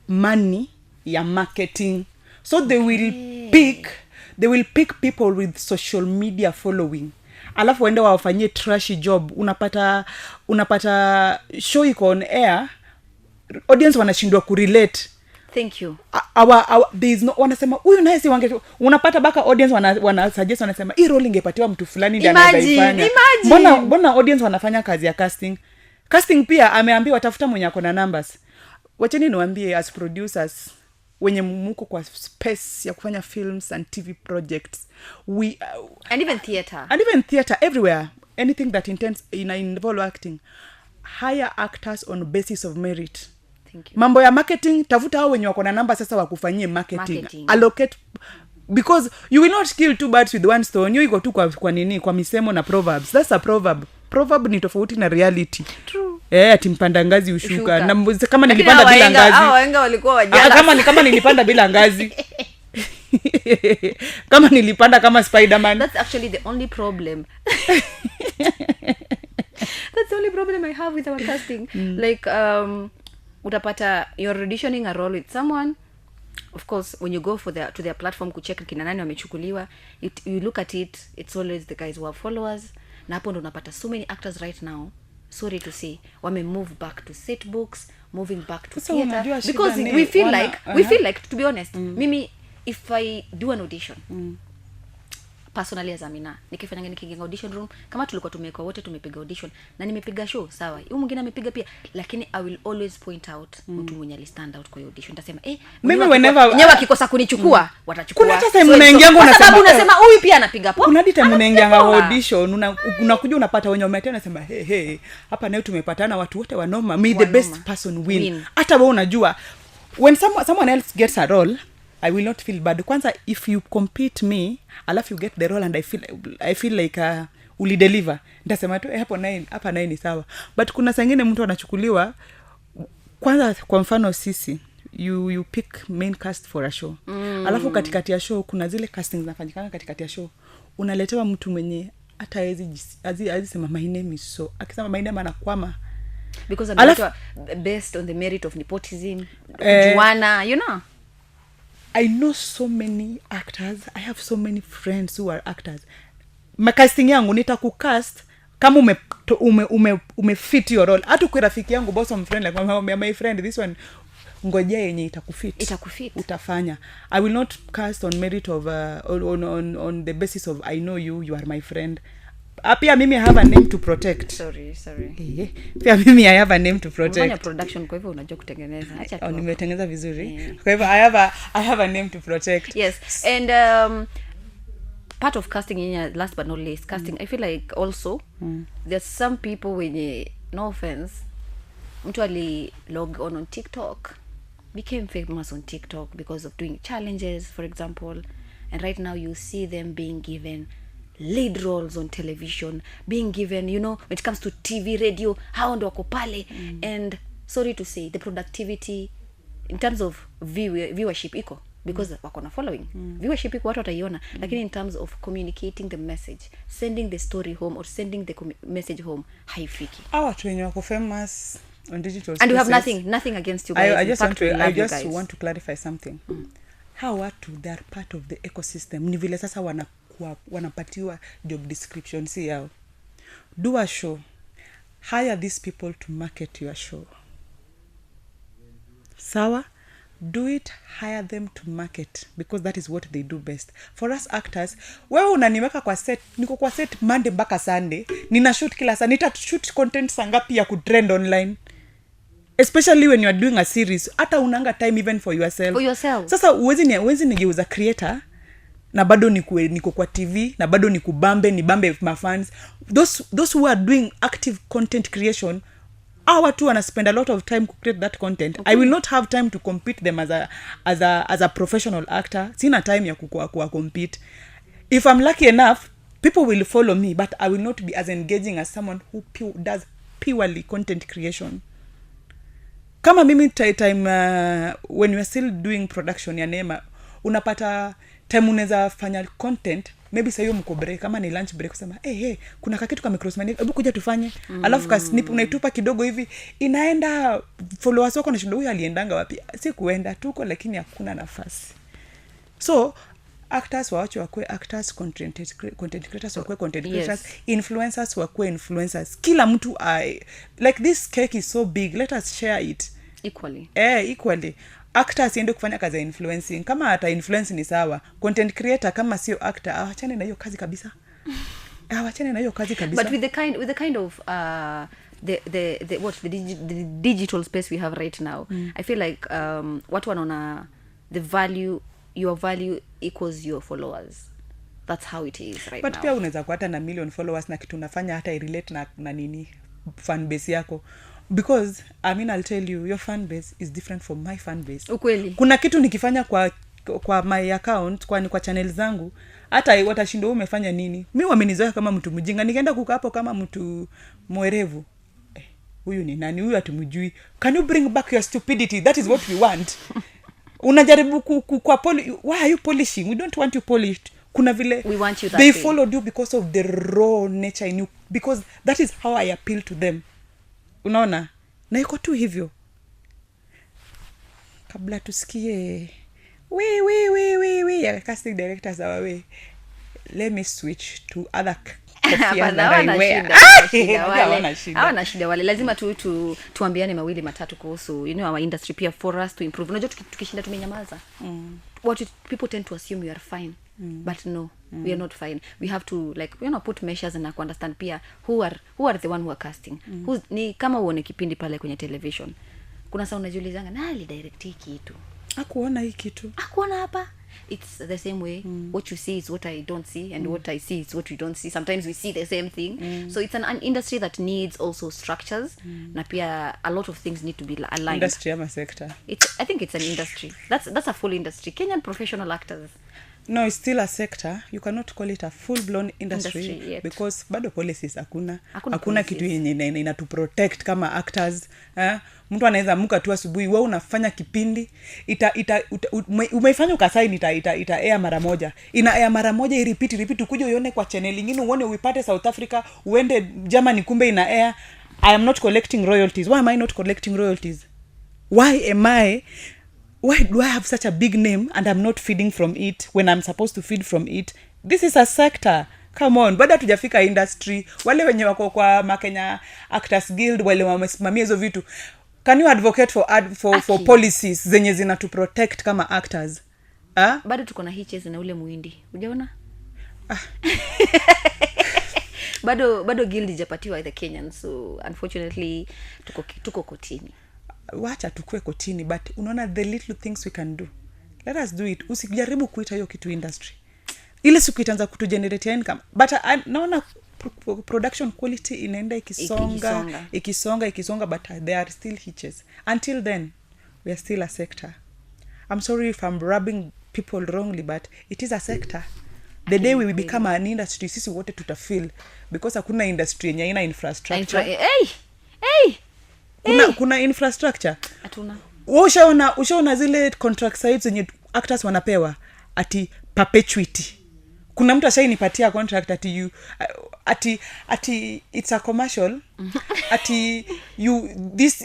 money ya marketing. So they will pick people with social media following. Alafu waende wafanyie trashy job. Unapata show iko on air, audience wanashindwa kurelate. Thank you. There is no, wanasema huyu naye si unapata baka audience wanasuggest, wanasema hii role ingepatiwa mtu fulani ndiye anaifanya. Mbona audience wanafanya kazi ya casting pia ameambiwa tafuta mwenye ako na numbers. Wacheni niwaambie, as producers wenye muko kwa space ya kufanya films and TV projects, and even theater everywhere, anything that involve acting, hire actors on basis of merit. Thank you. Mambo ya marketing, tafuta hao wenye wako na namba sasa wakufanyie marketing. Allocate, because you will not kill two birds with one stone. You iko tu kwa misemo na proverbs. That's a proverb ni tofauti na reality. True. Ati mpanda ngazi ushuka. Na kama nilipanda bila ngazi. Wahenga walikuwa wajala. Kama nilipanda bila ngazi. Kama nilipanda kama Spider-Man. That's actually the only problem. That's the only problem I have with our casting. Like utapata you're auditioning a role with someone. Of course, when you go to their platform kucheck kina nani wamechukuliwa, you look at it, it's always the guys who have followers. Na hapo ndo unapata so many actors right now, sorry to say, wame move back to set books, moving back to theater, because we feel like to be honest, mimi if I do an audition, personally as Amina, nikifanya nikiingia audition room, kama tulikuwa tumeweka wote tumepiga audition na nimepiga show sawa, huyu mwingine amepiga pia, lakini I will always point out mtu mwenye ali stand out kwa audition. Nitasema mimi whenever nyewe akikosa kunichukua watachukua. Kuna hata time unaingia ngo unasema unasema huyu pia anapiga poa. Kuna time unaingia audition unakuja unapata wenye umetana, unasema hey hapa nayo tumepatana watu wote wanoma, may the best person win. Hata wewe unajua when someone else gets a role, I will not feel bad. Kwanza if you compete me, alafu you get the role and I feel like uli deliver, nitasema tu hapa naye ni sawa. But kuna sangine mtu anachukuliwa, kwanza kwa mfano sisi you pick main cast for a show. Alafu katikati ya show kuna zile castings zinafanyikana katikati ya show. Unaletewa mtu mwenye hata hazi sema my name is so. Akisema my name anakwama. Because anaitwa based on the merit of nepotism, Juana, you know. I know so many actors. I have so many friends who are actors. Casting yangu nitakukast kama ume fit your role. Hata kwa rafiki yangu bosom friend like my friend this one ngojea yenye itakufit. Utafanya. I will not cast on merit of on the basis of I know you are my friend. Pia mimi I have a name to protect. Sorry. Pia mimi I have a name to protect. Unafanya production kwa hivyo unajua kutengeneza. Acha tu. Nimetengeneza vizuri. Kwa hivyo I have a name to protect. Yes. And part of casting, last but not least, casting, I feel like also there's some people when, no offense, mtu ali log on TikTok, became famous on TikTok because of doing challenges, for example, and right now you see them being given lead roles on television, being given, when it comes to TV, radio, hao ndo wako pale. And sorry to say, the productivity in terms of viewership iko, because wako na following. Viewership iko watu wataiona, lakini in terms of communicating the message, sending the story home or sending the message home, haifiki. Watu wenye wako famous on digital spaces. And you have nothing against you guys. I just want to clarify something. How watu, they are part of the ecosystem. Ni vile sasa wanapatiwa job description si yao. Do a show, hire these people to market your show. Sawa, do it, hire them to market, because that is what they do best. For us actors, wewe unaniweka kwa set, niko kwa set Monday mpaka Sunday, nina shoot kila saa, shoot content sangapi ya kutrend online, especially when you are doing a series. Hata unanga time even for yourself. Sasa uwezi nigeuza creator na bado niko kwa TV na bado nibambe my fans. Those who are doing active content creation, our two wanna spend a lot of time to create that content. Okay. I will not have time to compete them as a professional actor. Sina time ya kuwa compete. If I'm lucky enough, people will follow me, but I will not be as engaging as someone who does purely content creation. Kama mimi time when you are still doing production ya Neema, unapata time unaweza fanya content, maybe sayo mko break, kama ni lunch break, kusema hey, kuna kakitu kama crossman, hebu kuja tufanye. Alafu ka snip unaitupa kidogo hivi, inaenda followers wako na shindo, huyu aliendanga wapi? Si kuenda tuko, lakini hakuna nafasi. So actors wakwe actors, content creators wakwe content creators, influencers wakwe influencers. Kila mtu like this cake is so big, let us share it equally. Actors siende kufanya kazi ya influencing. Kama hata influence ni sawa, content creator kama sio actor, awachane na hiyo kazi kabisa. But with the kind of the digital space we have right now, I feel like watu wanaona your value equals your followers. That's how it is right but now. But pia unaweza kuwa hata na million followers na kitu unafanya hata relate na nini fan base yako. Because I'll tell you, your fan base is different from my fan base. Ukweli. Kuna kitu nikifanya kwa my account, kwa channel zangu, hata watashindo umefanya nini. Mimi wamenizoea kama mtu mjinga, nikaenda kukaa hapo kama mtu mwerevu. Huyu ni nani? Huyu hatumjui. Can you bring back your stupidity? That is what we want. Unajaribu why are you polishing? We don't want you polished. Kuna vile we want you that they way. Followed you because of the raw nature in you, because that is how I appeal to them. Unaona? Na iko tu hivyo. Kabla tusikie we casting directors our way, let me switch to other hawana shida wale. Lazima tuambiane mawili matatu kuhusu our industry pia, for us to improve. Unajua tukishinda tumenyamaza, what people tend to assume you are fine, but no, we are not fine. We have to put measures and understand pia who are the one who are casting. Ni kama uone kipindi pale kwenye television, kuna saa unajiulizanga nali direct hii kitu, akuona hii kitu, akuona hapa. It's the same way. What you see is what I don't see, and what I see is what you don't see. Sometimes we see the same thing. So it's an industry that needs also structures. Na pia a lot of things need to be aligned. Industry ama sector? I think it's an industry. That's a full industry. Kenyan professional actors. No, it's still a sector. You cannot call it a full-blown industry because bado policies hakuna kitu yenye inatu protect kama actors. Mtu anaweza muka tu asubuhi, wewe unafanya kipindi, umeifanya ukasaini ita air mara moja. Ina air mara moja, repeat ukuje uone kwa channel nyingine, uone uipate South Africa, uende Germany, kumbe ina air. I am not collecting royalties. Why am I not collecting royalties? Why do I have such a big name and I'm not feeding from it when I'm supposed to feed from it? This is a sector. Come on, bado tujafika industry. Wale wenye wako kwa Kenya Actors Guild, wale wamesimamia hizo vitu. Can you advocate for policies zenye zina to protect kama actors? Bado tuko na hitches na ule muindi. Unaona? Bado guild ijapatiwa the Kenyans, so unfortunately tuko kotini. Wacha tukue kotini, but unaona the little things we can do, let us do it. Usijaribu kuita hiyo kitu industry, ile siku itaanza kutugenerate income. But naona production quality inaenda ikisonga, but there are still hitches. Until then, we are still a sector. I'm sorry if I'm rubbing people wrongly, but it is a sector. The day we become an industry, sisi wote tutafeel, because hakuna industry yenye ina infrastructure. Kuna infrastructure. Hatuna. Ushaona zile contract sites zenye actors wanapewa ati perpetuity. Kuna mtu ashainipatia contract ati it's a commercial. Ati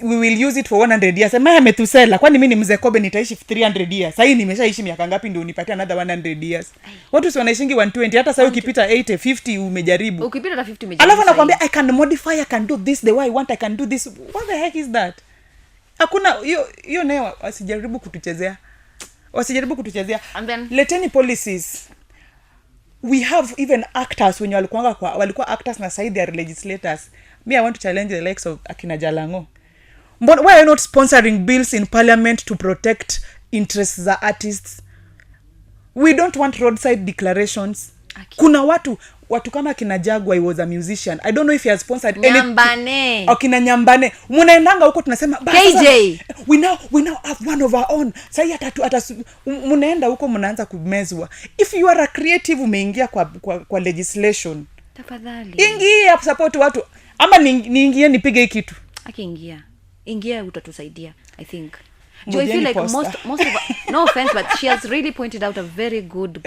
we will use it for 100 years. Maya ametusela, kwani mimi ni mzee Kobe nitaishi 300 years. Sasa nimeshaishi miaka ngapi ndio unipatie another 100 years? Watu si wanaishingi 120, hata sasa ukipita 80 50 umejaribu. Ukipita hata 50 umejaribu. Alafu anakuambia I can modify, I can do this the way I want, I can do this. What the heck is that? Hakuna hiyo nayo wasijaribu kutuchezea. And then leteni policies. We have even actors when walikuwa actors na side their legislators. Me, I want to challenge the likes of Akina Jalango. But why are you not sponsoring bills in parliament to protect interests za artists? We don't want roadside declarations. Okay. Kuna watu kama Akina Jagwa, he was a musician. I don't know if he has sponsored Nyambane. Akina Nyambane. Munaendanga huko tunasema KJ. We now have one of our own. Sasa munaenda huko mnaanza kumezwa. If you are a creative umeingia kwa legislation, tafadhali ingia support watu. Ama niingie nipige kitu. Ingia utatusaidia, I think. Do I feel like most of no offense, but she has really pointed out a very good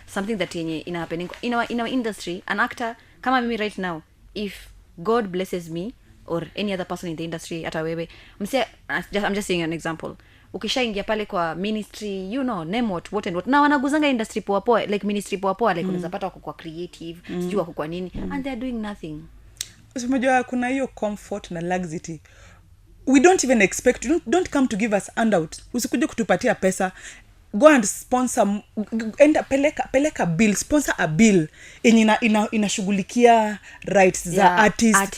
something that in happening in our industry. An actor kama mimi right now, if God blesses me or any other person in the industry, hata wewe I'm just saying an example. Ukishaingia pale kwa ministry, name what and what, na wanaguzanga industry poa like ministry poa like unaweza pata wako kwa creative, sijui wako kwa nini, and they are doing nothing. Unajua kuna hiyo comfort na luxury. We don't even expect you. Don't come to give us handout. Usikuje kutupatia pesa. Go and sponsor, peleka bill, sponsor a bill inashughulikia rights za artists.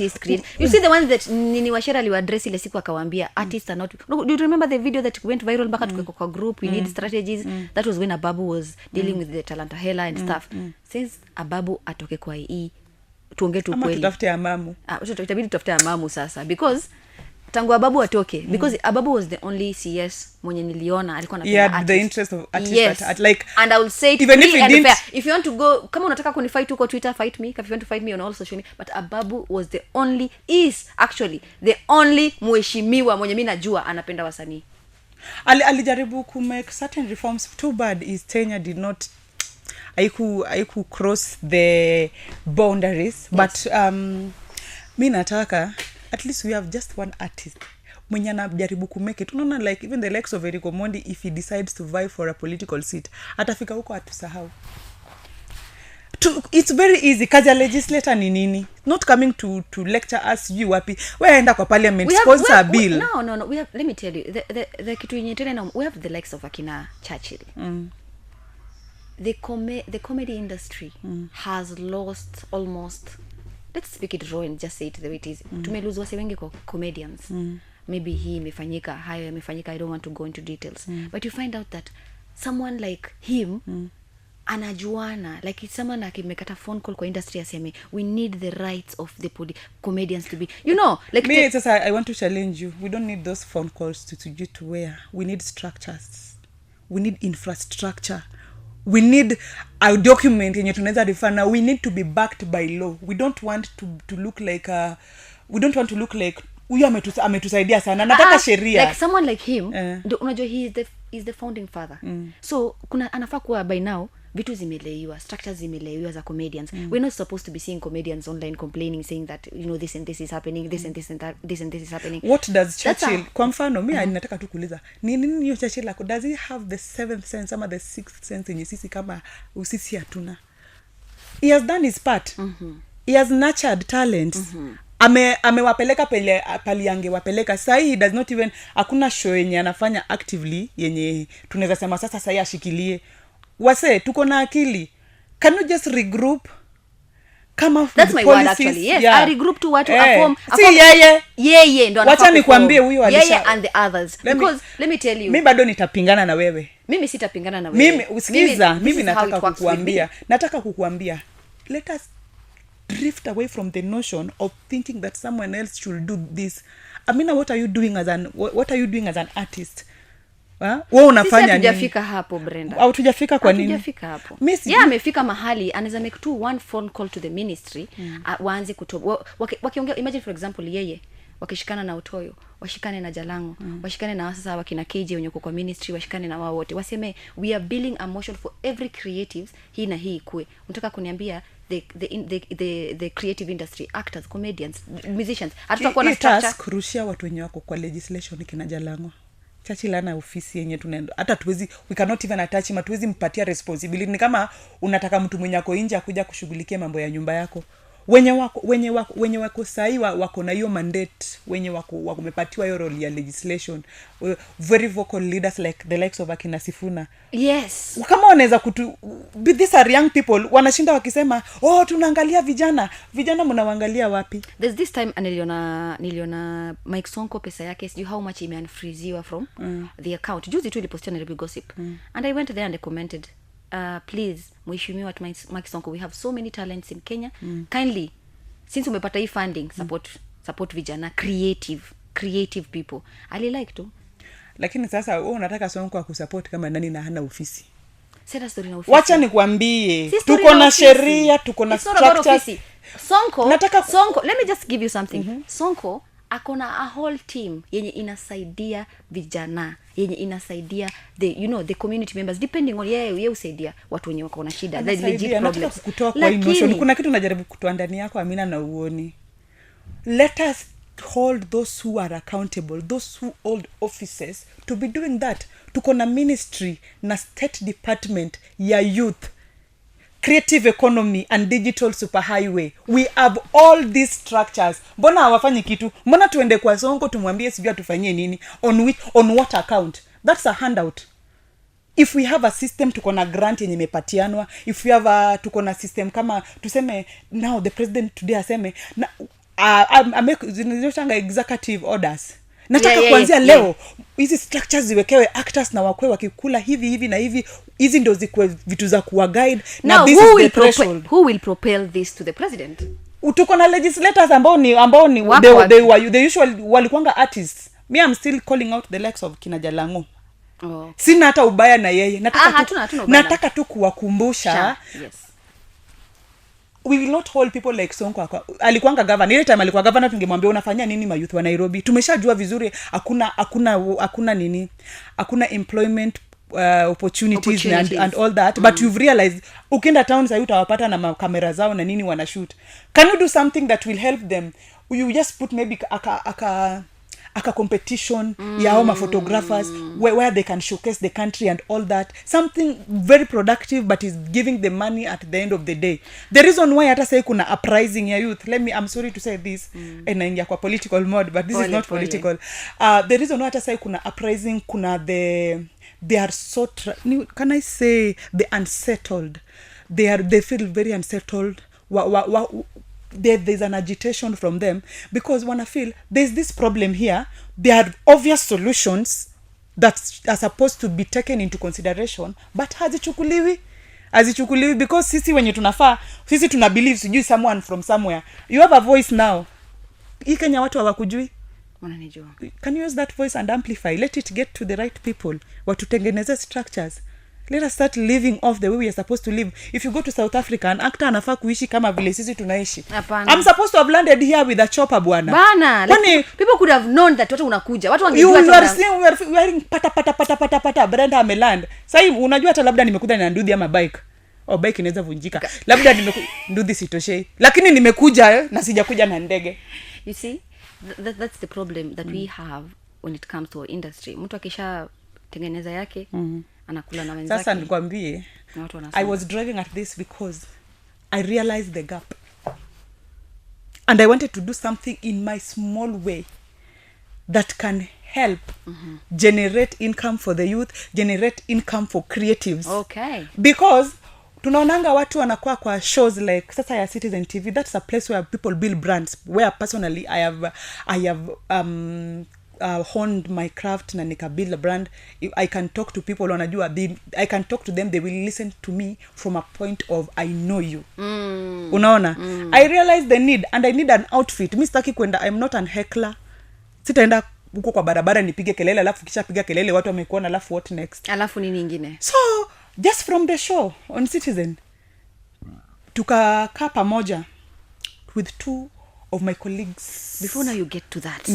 You see the ones that Nini Washera aliwadress ile siku akawaambia artists are not. No, do you remember the video that went viral mpaka tukako group, we need strategies? That was when Ababu was dealing with the Talanta Hela and stuff. Since Ababu atoke kwa hii, tuongee tu kweli. Ama tutafute Amamu. Tutabidi tutafute Amamu sasa, because tangu Ababu atoke, because Ababu was the only CS mwenye niliona alikuwa anapenda the interest of artists. Yes. Like, and I will say it even if we didn't, if you want to go, kama unataka kunifight huko Twitter, fight me. If you want to fight me on all social media, but Ababu was actually the only mheshimiwa mwenye mimi najua anapenda wasanii. Alijaribu ku make certain reforms. Too bad his tenure did not aiku cross the boundaries. Yes. But mimi nataka at least we have just one artist mwenye anajaribu ku make it. Unaona, like even the likes of Eric Omondi, if he decides to vie for a political seat, atafika huko atusahau. It's very easy. Kazi ya legislator ni nini? Not coming to lecture us you wapi. Wewe enda kwa parliament, sponsor a bill. No. We have, let me tell you, the kitu yenye tena, we have the likes of Akina Churchill. The comedy industry has lost almost, let's speak it raw and just say it the way it is. Tumelose wase wengi kwa comedians. Maybe hii imefanyika, hayo imefanyika, I don't want to go into details. But you find out that someone like him anajuana, like it's someone akimekata phone call kwa industry aseme we need the rights of the comedians to be, like me, I want to challenge you. We don't need those phone calls to where we need structures, we need infrastructure, we need a document yenye tunaweza refer. We need to be backed by law. We don't want to look like huyu ametusaidia sana, nataka sheria. Like someone like him, unajua he is the founding father. So kuna anafaa kuwa by now vitu zimeleiwa, structures zimeleiwa za comedians. We're not supposed to be seeing comedians online complaining, saying that this and this is happening, this and this and that, this and this is happening. What does Churchill, kwa mfano mimi ninataka tu kuuliza, ni nini hiyo Churchill like, does he have the seventh sense ama the sixth sense yenye sisi kama usisi hatuna? He has done his part. He has nurtured talents. Amewapeleka pali angewapeleka. Sai he does not even, hakuna show yenye anafanya actively yenye tunaweza sema sasa sai ashikilie. Wase tuko na akili. Can you just regroup? Come up That's with my policies? word actually. Yes, yeah. I regroup to what to form. Si yeye ndo wacha nikwambie huyu alisha. Yeye and the others. Because let me tell you. Mimi bado nitapingana na wewe. Mimi sitapingana na wewe. Mimi usikiza, mimi nataka kukuambia. Let us drift away from the notion of thinking that someone else should do this. Amina, what are you doing as an artist? Wewe unafanya nini? Hatujafika hapo Brenda. Au tujafika kwa nini? Hatujafika hapo. Yeah, amefika mahali anaweza make tu one phone call to the ministry, waanze kutoa wakiongea. Imagine for example yeye wakishikana na Utoyo, washikane na Jalango, washikane na sasa wakina KJ wenye kwa ministry, washikane na wao wote. Waseme we are building a motion for every creatives hii na hii ikue. Unataka kuniambia the creative industry, actors, comedians, musicians, hatutakuwa na structure. Task rushia watu wenye wako kwa legislation kinajalangwa chachi lana ofisi yenye tunaenda hata tuwezi, we cannot even attach him, tuwezi mpatia responsibility. Ni kama unataka mtu mwenye ako nje akuja kushughulikia mambo ya nyumba yako. Wenye wako sahi wako na hiyo mandate, wenye wako wamepatiwa hiyo role ya legislation, very vocal leaders like the likes of Akina Sifuna. Yes, Kama wanaweza these are young people, wanashinda wakisema tunaangalia vijana mnawaangalia wapi? There's this time niliona Mike Sonko pesa yake sijui how much imeunfreeziwa from the account. Juzi tu ilipostia Nairobi Gossip. And I went there and I commented, please mheshimiwa Mike Sonko, we have so many talents in Kenya. Kindly, since umepata hii funding, support vijana, creative people. Ali like to. Lakini sasa wewe unataka Sonko akusupport kama nani na hana ofisi? Sasa story na ofisi. Wacha nikwambie, tuko na sheria, tuko na structures. Sonko, let me just give you something. Sonko akona a whole team yenye inasaidia vijana, yenye inasaidia the community members, depending on yeye usaidia watu wenye wako na shida, the legit problems. Lakini kuna kitu unajaribu kutoa ndani yako Amina na uoni. Let us hold those who are accountable, those who hold offices to be doing that. Tuko na ministry na state department ya youth, creative economy and digital superhighway. We have all these structures. Mbona hawafanyi kitu? Mbona tuende kwa Sonko tumwambie sivyo tufanyie nini? On what account? That's a handout. If we have a system, tuko na grant yenye imepatianwa. If we have tuko na system kama tuseme now the president today aseme I make executive orders. Nataka kuanzia leo hizi structures ziwekewe, actors na wakwe wakikula hivi na hivi, hizi ndio zikwe vitu za kuwa guide. Now this is the threshold. Who will propel this to the president? Tuko na legislators ambao ni they usually walikuanga artists. Me, I'm still calling out the likes of Kina Jalango. Sina hata ubaya na yeye. Nataka tu kuwakumbusha. Yes. We will not hold people like Sonko. Alikuanga governor. Ile time alikuwa governor tungemwambia unafanya nini ma youth wa Nairobi. Tumeshajua vizuri hakuna nini. Hakuna employment opportunities and all that. But you've realized ukienda town sasa utawapata na kamera zao na nini wana shoot. Can you do something that will help them? You just put maybe aka competition ya homa photographers where they can showcase the country and all that, something very productive but is giving the money at the end of the day. The reason why hata say kuna uprising ya youth, I'm sorry to say this, naingia kwa political mode, but this is not political. The reason why hata say kuna uprising, kuna they are so can I say the unsettled, they feel very unsettled. There's an agitation from them because wanna feel there's this problem here. There are obvious solutions that are supposed to be taken into consideration, but hazichukuliwi because sisi wenye tunafaa, sisi tuna believe sijui someone from somewhere. You have a voice now. Hii Kenya watu hawakujui. Wananijua. Can you use that voice and amplify? Let it get to the right people. Watutengeneze structures. Let us start living off the way we are supposed to live. If you go to South Africa, an actor anafaa kuishi kama vile sisi tunaishi. Apana. I'm supposed to have landed here with a chopper bwana. Like, people could have known that watu unakuja. Watu wangejua you are seeing we are wearing pata Brenda ameland. Sasa unajua hata labda nimekuja na ndudhi ama bike. Bike inaweza vunjika. Labda ndudhi sitoshei. Lakini nimekuja na sijakuja na ndege. You see? That's the problem that we have when it comes to our industry. Mtu akisha tengeneza yake anakula na wenzake. Sasa nikwambie, I was driving at this because I realized the gap and I wanted to do something in my small way that can help generate income for the youth, generate income for creatives. Okay. Because tunaonanga watu wanakuwa kwa shows like sasa ya Citizen TV. That's a place where people build brands, where personally I have honed my craft na nika build a brand. I can talk to people wanajua, I can talk to them, they will listen to me from a point of I know you. Unaona? I realize the need and I need an outfit. Mimi sitaki kwenda, I'm not an heckler. Sitaenda huko kwa barabara nipige kelele alafu kisha piga kelele watu wamekuona alafu what next? Alafu nini nyingine? So just from the show on Citizen tukakaa pamoja with two of my colleagues. Before now you get to that,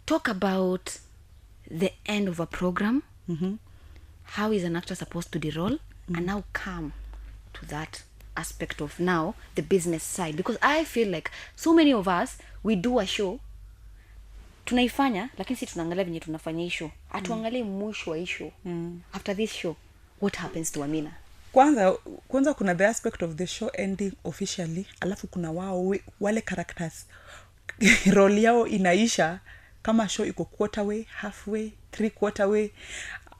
talk about the end of a program. How is an actor supposed to de-roll? And now come to that aspect of now the business side, because I feel like so many of us, we do a show, tunaifanya lakini si tunaangalia venye tunafanya hii show, hatuangalie mwisho wa hii show. After this show what happens to Amina? Kwanza kuna the aspect of the show ending officially, alafu kuna wale characters role yao inaisha kama show iko quarter way, halfway, 3/4 way,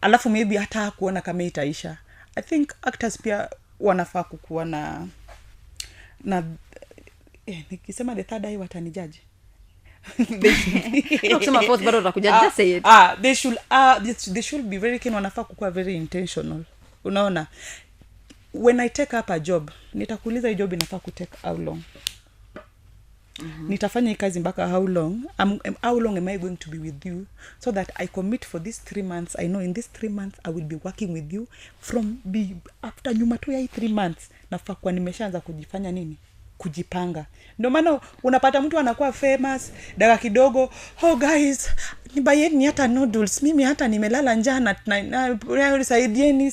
alafu maybe hata kuona kama itaisha. I think actors pia wanafaa kukuwa na nikisema the third eye watanijaji. Kusema fourth bado utakuja, just say it. They should be very keen, wanafaa kukuwa very intentional. Unaona, when I take up a job, nitakuuliza hii job inafaa kutake how long? Nitafanya hii kazi mpaka how long? How long am I going to be with you, so that I commit for these 3 months. I know in these 3 months I will be working with you. After nyuma tu ya hii 3 months nafaa kwa nimeshaanza kujifanya nini, kujipanga. Ndio maana unapata mtu anakuwa famous daga kidogo, oh guys nibayeni hata noodles, mimi hata nimelala njaa na saidieni,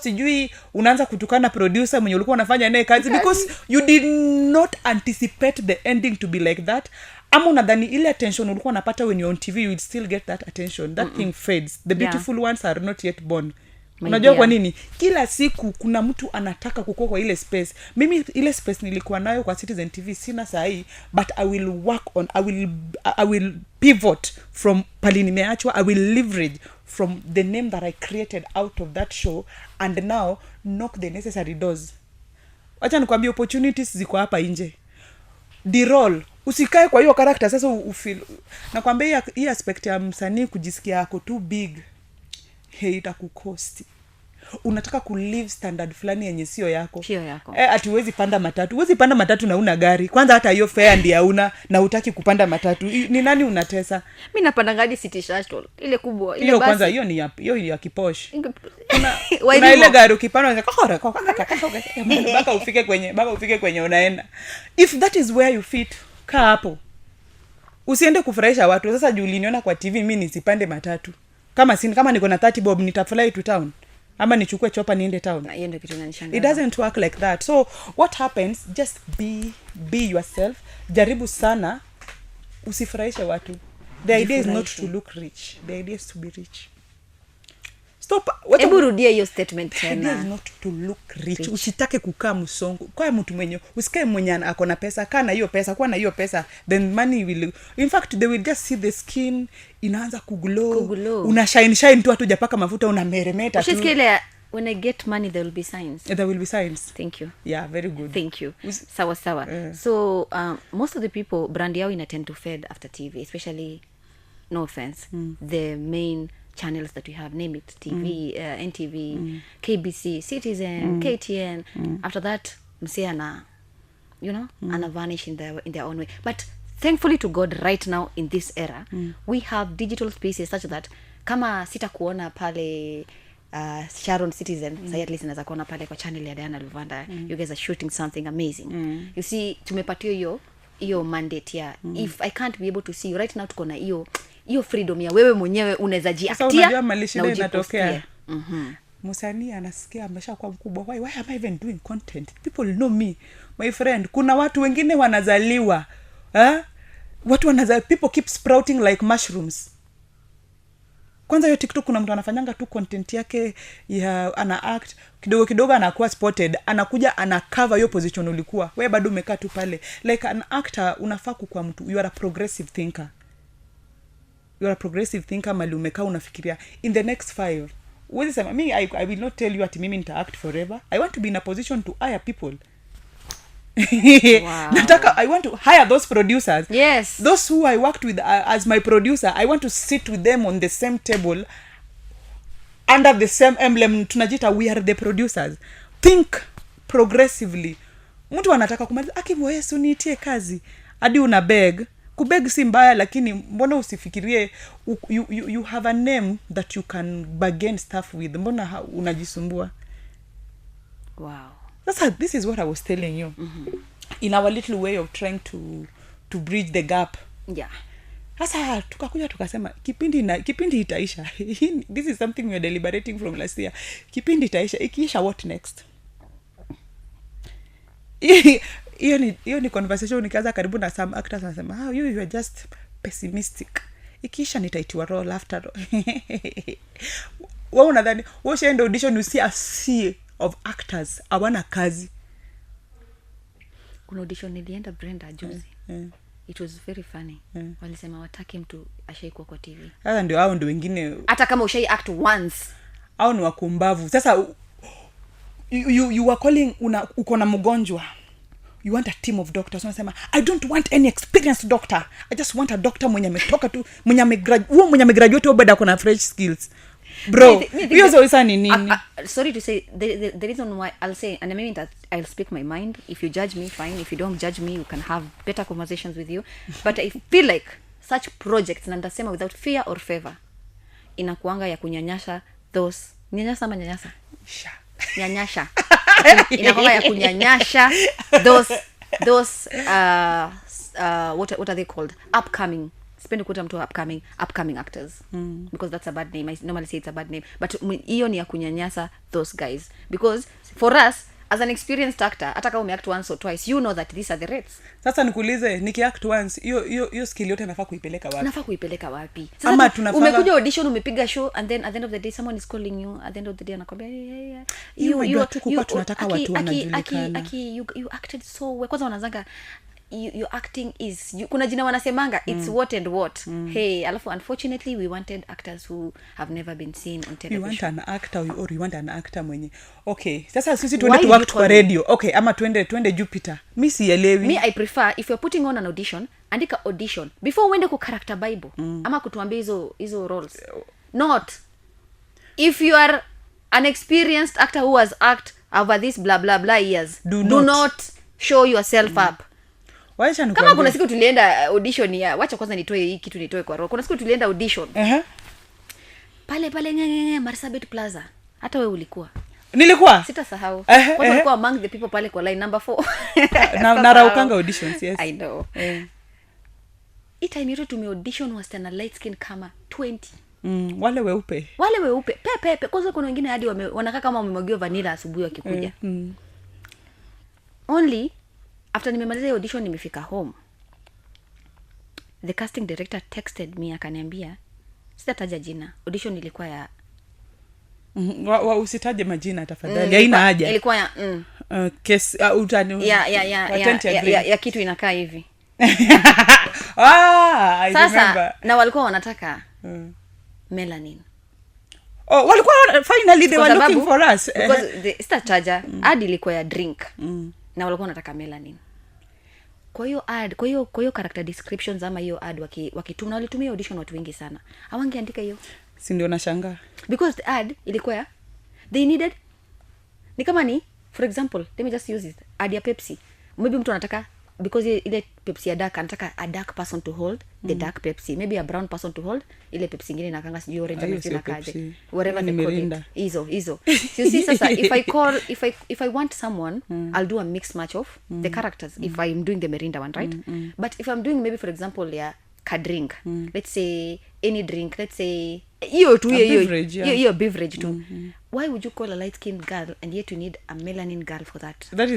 sijui unaanza kutukana producer mwenye ulikuwa unafanya naye kazi, because you did not anticipate the ending to be like that. Ama unadhani ile attention ulikuwa unapata when you're on TV you will still get that attention. That thing fades. The beautiful ones are not yet born. Unajua kwa nini? Kila siku kuna mtu anataka kukua kwa ile space. Mimi ile space nilikuwa nayo kwa Citizen TV sina sahi, but I will pivot from pali nimeachwa. I will leverage from the name that I created out of that show, and now knock the necessary doors. Acha nikwambie opportunities ziko hapa nje. The role, usikae kwa hiyo character sasa ufeel. Nakwambia hii aspect ya msanii kujisikia yako too big, itakukosti. Unataka ku live standard fulani yenye sio yako. Ati huwezi panda matatu na una gari. Kwanza hata hiyo fare ndio hauna na hutaki kupanda matatu. Ni nani unatesa? Mimi napanda gari City Shuttle. Ile kubwa, ile basi. Hiyo kwanza hiyo ya kiposh. Una ile gari ukipanda mpaka ufike kwenye unaenda. If that is where you fit, kaa hapo. Usiende kufurahisha watu. Sasa juu uliniona kwa TV mimi nisipande matatu. Kama niko na 30 bob nitafly to town, ama nichukue chopa niende town. Hiyo ndio kitu inanishangaza. It doesn't work like that. So what happens, just be yourself. Jaribu sana usifurahishe watu. The idea is not to look rich. The idea is to be rich. Stop. Hebu rudia hiyo statement tena. The idea is not to look rich. Usitake kukaa msongo. Kwa mtu mwenye usikae mwenye ako na pesa, kana hiyo pesa, kwa na hiyo pesa, then money will, in fact they will just see the skin inaanza kuglow. Una shine tu hata hujapaka mafuta, una meremeta tu. Usisikile when I get money there will be signs. There will be signs. Thank you. Yeah, very good. Thank you. Sawa. So most of the people brand yao ina tend to fade after TV, especially, no offense, the main channels that we have, name it, TV, NTV, KBC, Citizen, KTN. After that msiana, ana vanish in their own way. But thankfully to God, right now in this era, we have digital spaces such that kama sita kuona pale Sharon Citizen, say at least naweza kuona pale kwa channel ya Diana Luvanda, you guys are shooting something amazing. You see, tumepatia hiyo mandate ya if I can't be able to see you right now, tuko na hiyo freedom ya wewe mwenyewe unaweza jiactia na ujitokea. Musanii anasikia ameshakuwa mkubwa, why am I even doing content? People know me, my friend. Kuna watu wengine wanazaliwa, people keep sprouting like mushrooms. Kwanza hiyo TikTok kuna mtu anafanyanga tu content yake ya ana act kidogo anakuwa spotted, anakuja ana cover hiyo position ulikuwa wewe bado umekaa tu pale. Like an actor unafaa kuwa mtu, you are a progressive thinker. Mali umekaa unafikiria in the next 5. Uwezi sema mimi I will not tell you ati mimi nita act forever. I want to be in a position to hire people. Wow. I want to hire those producers. Yes. Those who I worked with as my producer, I want to sit with them on the same table under the same emblem. Tunajita we are the producers. Think progressively. Mtu anataka kumaliza akibu Yesu niitie kazi. Hadi una beg. Kubeg si mbaya, lakini mbona usifikirie you have a name that you can bargain stuff with. Mbona unajisumbua? Wow. This is what I was telling you. In our little way of trying to bridge the gap. Yeah. Sasa tukakuja tukasema kipindi itaisha. This is something we are deliberating from last year. Kipindi itaisha. Ikiisha what next? hiyo ni conversation nikaanza karibu na some actors anasema you are just pessimistic. Ikisha nitaitiwa role after all. Wewe unadhani wewe shaenda audition you see a sea of actors hawana kazi. Kuna audition nilienda Brenda juzi. It was very funny. Walisema wataki mtu ashaikuwa kwa TV. Sasa ndio hao ndio wengine hata kama ushai act once. Hao ni wakumbavu. Sasa you are calling uko na mgonjwa. You want a team of doctors. Unasema I don't want any experienced doctor. I just want a doctor mwenye ametoka tu, mwenye amegraduate bado kuna fresh skills. Bro, hiyo zoisa ni nini? Sorry to say the reason why I'll say, and I mean that I'll speak my mind. If you judge me, fine. If you don't judge me, we can have better conversations with you. But I feel like such projects, na ndasema without fear or favor, inakuanga ya kunyanyasha those nyanyasa ama nyanyasa nyanyasha inakuanga ya kunyanyasha those what are they called, upcoming, sipendi kuita mtu upcoming actors, because that's a bad name. I normally say it's a bad name, but hiyo ni ya kunyanyasa those guys, because for us as an experienced actor, hata kama umeact once or twice, you know that these are the rates. Sasa nikuulize, nikiact once hiyo skill yote nafaa kuipeleka wapi? Sasa ama umekuja audition, umepiga show, and then at the end of the day someone is calling you, at the end of the day anakwambia you tunataka watu wanajulikana, you acted so well. Kwanza wanazanga your acting is kuna jina wanasemanga it's what and what. Hey, alafu unfortunately we wanted actors who have never been seen on television. We want an actor or we want an actor mwenye. Okay, sasa sisi tuende tu work kwa radio. Okay, ama tuende Jupiter. Mimi sielewi. Me I prefer if you're putting on an audition, andika audition before uende ku character bible ama kutuambia hizo roles. Not if you are an experienced actor who has acted over this blah blah blah years, do not show yourself up. Kama kuna siku tulienda audition ya, wacha kwanza nitoe kwa roho. Kuna siku tulienda audition. Pale Marsabit Plaza. Hata wewe ulikuwa. Nilikuwa? Sitasahau. Kwa ulikuwa among the people pale kwa line number 4. na raukanga auditions, yes. I know. Time yote tume audition was na light skin kama 20. Wale weupe. Pepe. Kwanza kuna wengine hadi wanakaa kama wamemwagiwa vanilla asubuhi wakikuja. Only after nimemaliza audition nimefika home, the casting director texted me akaniambia, sitataja jina, audition ilikuwa ya usitaje majina tafadhali, haina haja. Ilikuwa ya case utani ya kitu inakaa hivi. I remember. Sasa na walikuwa wanataka melanin. Walikuwa finally they were looking for us because the sitataja ad ilikuwa ya drink. Na walikuwa wanataka melanin. Kwa hiyo character descriptions ama hiyo ad wakituma, walitumia audition watu wengi sana. Hawangeandika hiyo. Si ndio nashangaa. Because the ad ilikuwa they needed, ni kama ni for example, let me just use it, ad ya Pepsi. Maybe mtu anataka, because ile Pepsi ya dark anataka a dark person to hold the dark Pepsi, maybe a brown person to hold ile Pepsi nyingine inakanga sijui orange ama sijui nakaje, whatever they call it. Hizo you see. Sasa if I want someone, I'll do a mixed match of the characters if I'm doing the Mirinda one, right? But if I'm doing maybe for example ka drink, let's say any drink, let's say hiyo beverage tu. Why would you call a light skinned girl and yet you need a melanin girl for that? That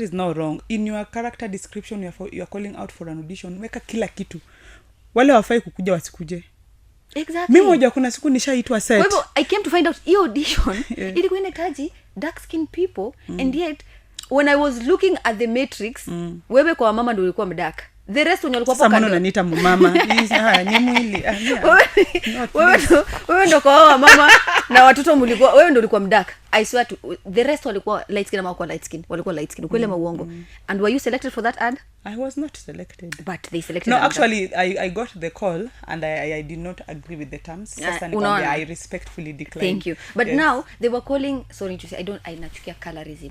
is now wrong. In your character description you are calling out for an audition, weka kila kitu. Wale wafai kukuja wasikuje. Exactly. Mimi moja kuna siku nishaitwa set. Well, I came to find out hiyo audition ilikuwa inahitaji dark skinned people, and yet when I was looking at the matrix, wewe kwa mama ndio ulikuwa mdaka. The rest walikuwa hapo kando. Sasa unaniita mama. Ni mwili. Wewe ndio kwa mama na watoto mlikuwa, wewe ndio ulikuwa mdaka. I swear to, the rest walikuwa light skin ama walikuwa light skin. Kweli mauongo. And were you selected for that ad? I was not selected. But they selected. No, actually I got the call and I did not agree with the terms. Sasa nikwambia I respectfully declined. Thank you. But yes. Now they were calling, sorry to say, I nachukia colorism.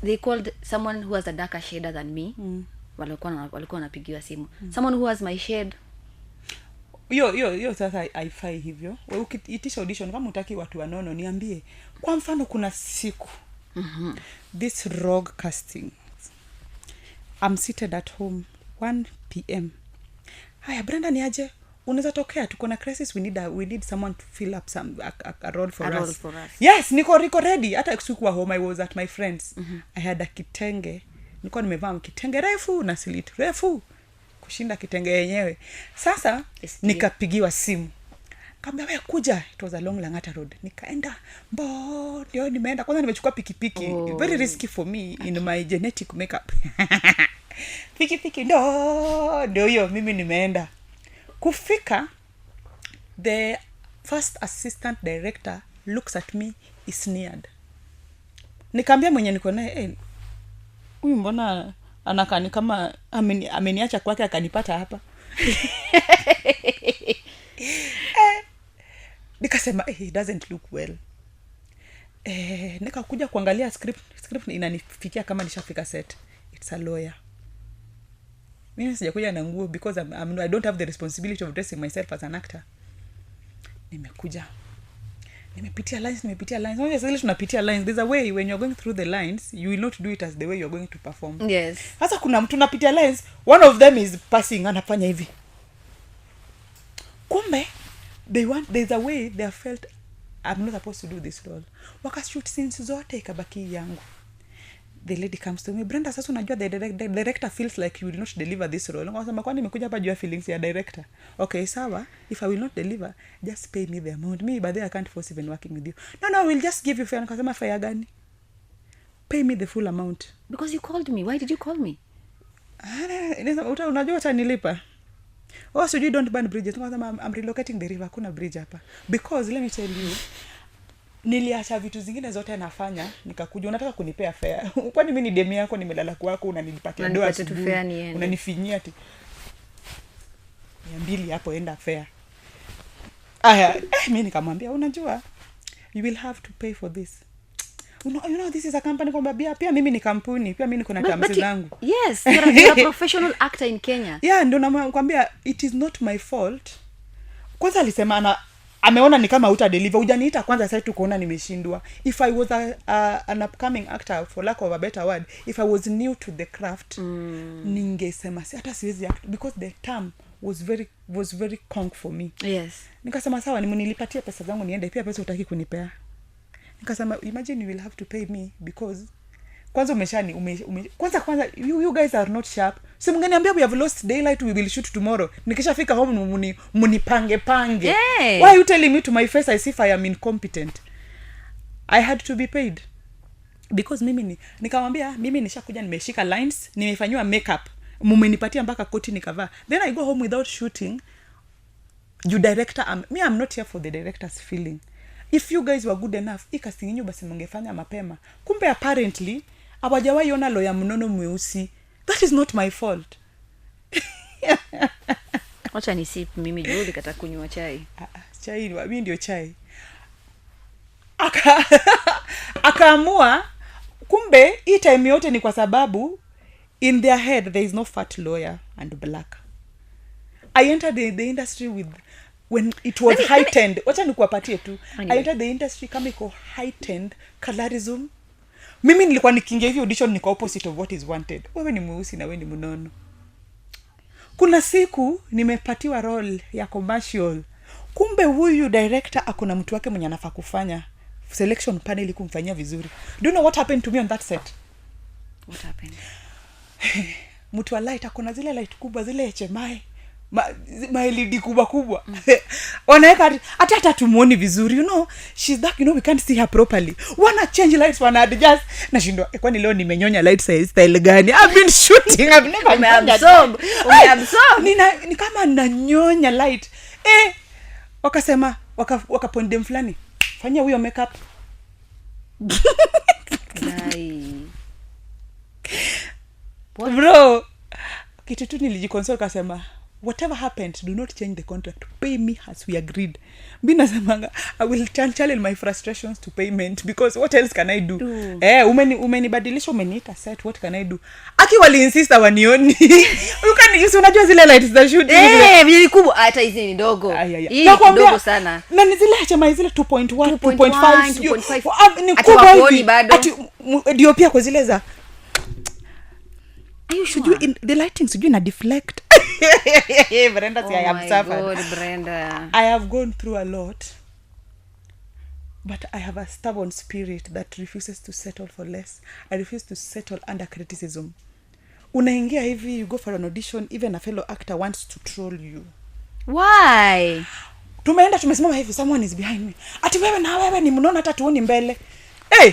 They called someone who has a darker shade than me. Walikuwa wanapigiwa simu. Someone who has my shade. Yo sasa haifai hivyo. Wewe ukiitisha audition kama utaki watu wanono, niambie. Kwa mfano kuna siku this rogue casting, I'm seated at home 1 p.m. Haya Brenda, ni aje? Unaweza tokea, tuko na crisis, we need someone to fill up a role for us. Yes, niko ready. Hata siku wa home I was at my friends. I had a kitenge nilikuwa nimevaa kitenge refu na siliti refu kushinda kitenge yenyewe. Sasa nikapigiwa simu, kaambia wewe kuja, it was along Langata Road. Nikaenda ndio nimeenda, kwanza nimechukua pikipiki. Very risky for me in my genetic makeup. Pikipiki ndio hiyo mimi nimeenda. Kufika, the first assistant director looks at me, is sneered. Nikaambia mwenye niko naye, huyu mbona anakani kama ameniacha kwake akanipata hapa. Nikasema it doesn't look well. Nikakuja kuangalia script inanifikia kama nishafika set. It's a lawyer. Mimi sijakuja na nguo because I don't have the responsibility of dressing myself as an actor. Nimepitia lines. Obviously tunapitia lines. There's a way when you're going through the lines, you will not do it as the way you're going to perform. Yes. Sasa kuna mtu napitia lines, one of them is passing, anafanya hivi. Kumbe there's a way they felt I'm not supposed to do this role. Wakashoot scenes zote ikabaki yangu. The lady comes to me, Brenda, sasa unajua the director feels like you will not deliver this role. Nikasema kwani nimekuja hapa juu ya feelings ya director. Okay, sawa. If I will not deliver, just pay me the amount. Me by the I can't force even working with you. No, we'll just give you fair. Nikasema fair gani? Pay me the full amount. Because you called me. Why did you call me? Unajua utanilipa. So you don't burn bridges. Nikasema I'm relocating the river. Kuna bridge hapa. Because let me tell you, niliacha vitu zingine zote nafanya, nikakuja unataka kunipea fare. Kwani mimi ni demi yako, nimelala kwako, unanipatia doa tu fare, unanifinyia ati 200 hapo enda fare. Mimi nikamwambia unajua you will have to pay for this. You know this is a company, kwamba pia mimi ni kampuni, pia mimi niko na terms zangu. Yes, you're a professional actor in Kenya. Yeah, ndio nakwambia it is not my fault. Kwanza alisema ameona ni kama uta deliver, hujaniita kwanza sasa tukoona nimeshindwa. If I was an upcoming actor, for lack of a better word, if I was new to the craft, ningesema hata siwezi act because the term was very conk for me. Yes. Nikasema sawa, nilipatia pesa zangu niende, pia pesa utaki kunipea. Nikasema imagine you will have to pay me because kwanza kwanza you guys are not sharp. So mngeniambia we have lost daylight, we will shoot tomorrow. Nikishafika home munipange. Hey. Why are you telling me to my face as if I am incompetent? I had to be paid. Because nikamwambia mimi nishakuja nimeshika lines, nimefanywa makeup. Mmenipatia mpaka koti nikavaa. Then I go home without shooting. You director, I'm not here for the director's feeling. If you guys were good enough, ikasinginyu basi mngefanya mapema. Kumbe apparently hawajawahi ona lawyer mnono mweusi. That is not my fault. Wacha ni sip mimi juu nikata kunywa chai. Chai mimi ndio chai. Akaamua kumbe hii time yote ni kwa sababu in their head there is no fat lawyer and black. I entered the industry when it was heightened. Wacha nikuwapatie tu. Anyway. I entered the industry kama iko heightened colorism. Mimi nilikuwa nikiingia hivi audition niko opposite of what is wanted. Wewe ni mweusi na wewe ni mnono. Kuna siku nimepatiwa role ya commercial. Kumbe huyu director akona mtu wake mwenye anafaa kufanya selection panel kumfanyia vizuri. Do you know what happened to me on that set? What happened? Mtu wa light akona zile light kubwa zile HMI. LED kubwa. Wanaweka hata tumuoni vizuri, she's dark, we can't see her properly. Wanna change lights, wanna adjust. Nashindwa kwani leo nimenyonya light style gani? I've been shooting, I've never absorb. Ni kama nanyonya light. Wakasema wakapoint dem fulani, fanya huyo makeup. Bro, kitu tu nilijiconsole kasema whatever happened, do not change the contract. Pay me as we agreed. Mimi nasemanga I will channel my frustrations to payment because what else can I do? Umenibadilisha, umeniita set, what can I do? Wali insist wanioni. Unajua zile lights za shoot vile kubwa hata hizi ni ndogo. Hii ndogo sana. Na ni zile HMI zile 2.1 2.5 ni kubwa hivi. Ndio pia kwa zile za the lighting sijui na deflect. Brenda, I have suffered. God, Brenda. I have gone through a lot, but I have a stubborn spirit that refuses to settle for less. I refuse to settle under criticism. unaingia hivi, you go for an audition, even a fellow actor wants to troll you. Why? Tumeenda tumesimama hivi, someone is behind me, ati wewe ni mnona hata tuoni mbele. Hey,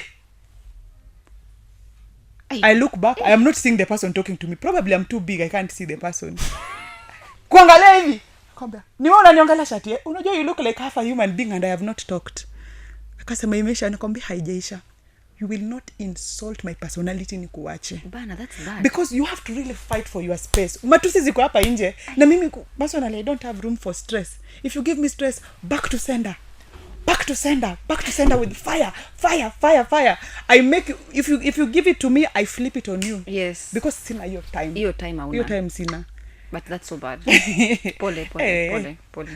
I look back, I am not seeing the person talking to me. Probably I'm too big, I can't see the person. Kuangalia hivi, kwamba ni wewe unaniangalia shati. Unajua you look like half a human being and I have not talked. Akasema imesha, nakwambia haijaisha. You will not insult my personality nikuache. Bana, that's bad. Because you have to really fight for your space. Matusi ziko hapa nje na mimi personally I don't have room for stress. If you give me stress, back to sender with fire. I make you, if you give it to me, I flip it on you. Yes. Because sina your time. Your time hauna. Your time sina. But that's so bad. Pole. Hey. Pole.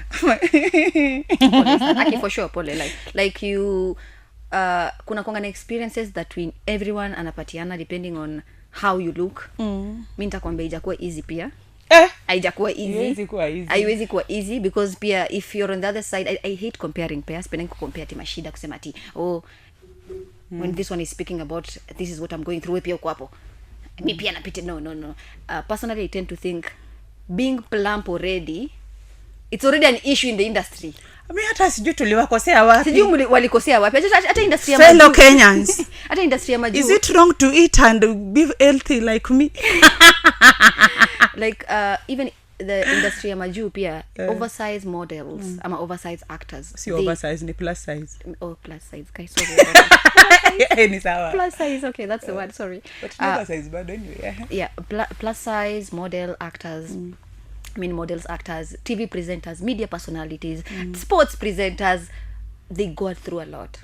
Aki for sure, pole. Like you, kuna kwanga na experiences that everyone anapatiana depending on how you look. Mimi nitakwambia ijakuwa easy pia. Haijakuwa easy. Haiwezi kuwa easy because pia if you're on the other side, I hate comparing pairs. Penda kucompare ati mashida kusema ati when this one is speaking about this is what I'm going through, wewe pia uko hapo. Mimi pia napita no. Personally I tend to think being plump already, it's already an issue in the industry. Mimi hata sijui tuliwakosea wapi. Sijui walikosea wapi. Hata industry ya fellow Kenyans. Hata industry ya majuu. Is it wrong to eat and be healthy like me? Like even the industry ya majuu pia oversized models ama oversized actors. Si oversized ni plus size. Oh, plus size. Guys, sorry. Ni sawa. Plus size, okay, that's the word, sorry. But oversized bado anyway. Yeah, plus size model actors. I mean models, actors, TV presenters, media personalities, sports presenters, they go through a lot.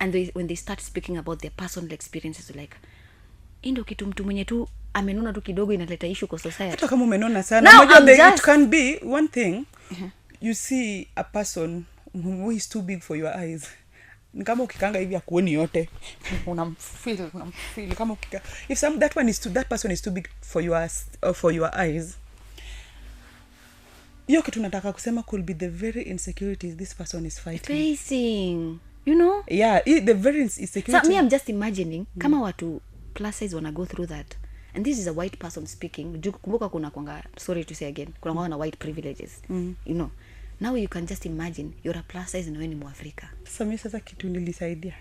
And when they start speaking about their personal experiences, like indo kitu mtu mwenye tu amenona tu kidogo inaleta issue kwa society. Hata kama umenona sana, it can be one thing. You see a person who is too big for your eyes. Ni kama ukikanga hivi akuoni yote. Unamfeel kama if that person is too big for your eyes. Hiyo kitu nataka kusema could be the very insecurities this person is facing, you know? Yeah, the very insecurity. So me, I'm just imagining kama watu plus size wanna go through that, and this is a white person speaking. Kumbuka kuna kwanga, sorry to say again, kuna kwanga na white privileges, you know. Now you can just imagine you're a plus size na wewe ni Mwafrika. Sasa kitu nilisaidia,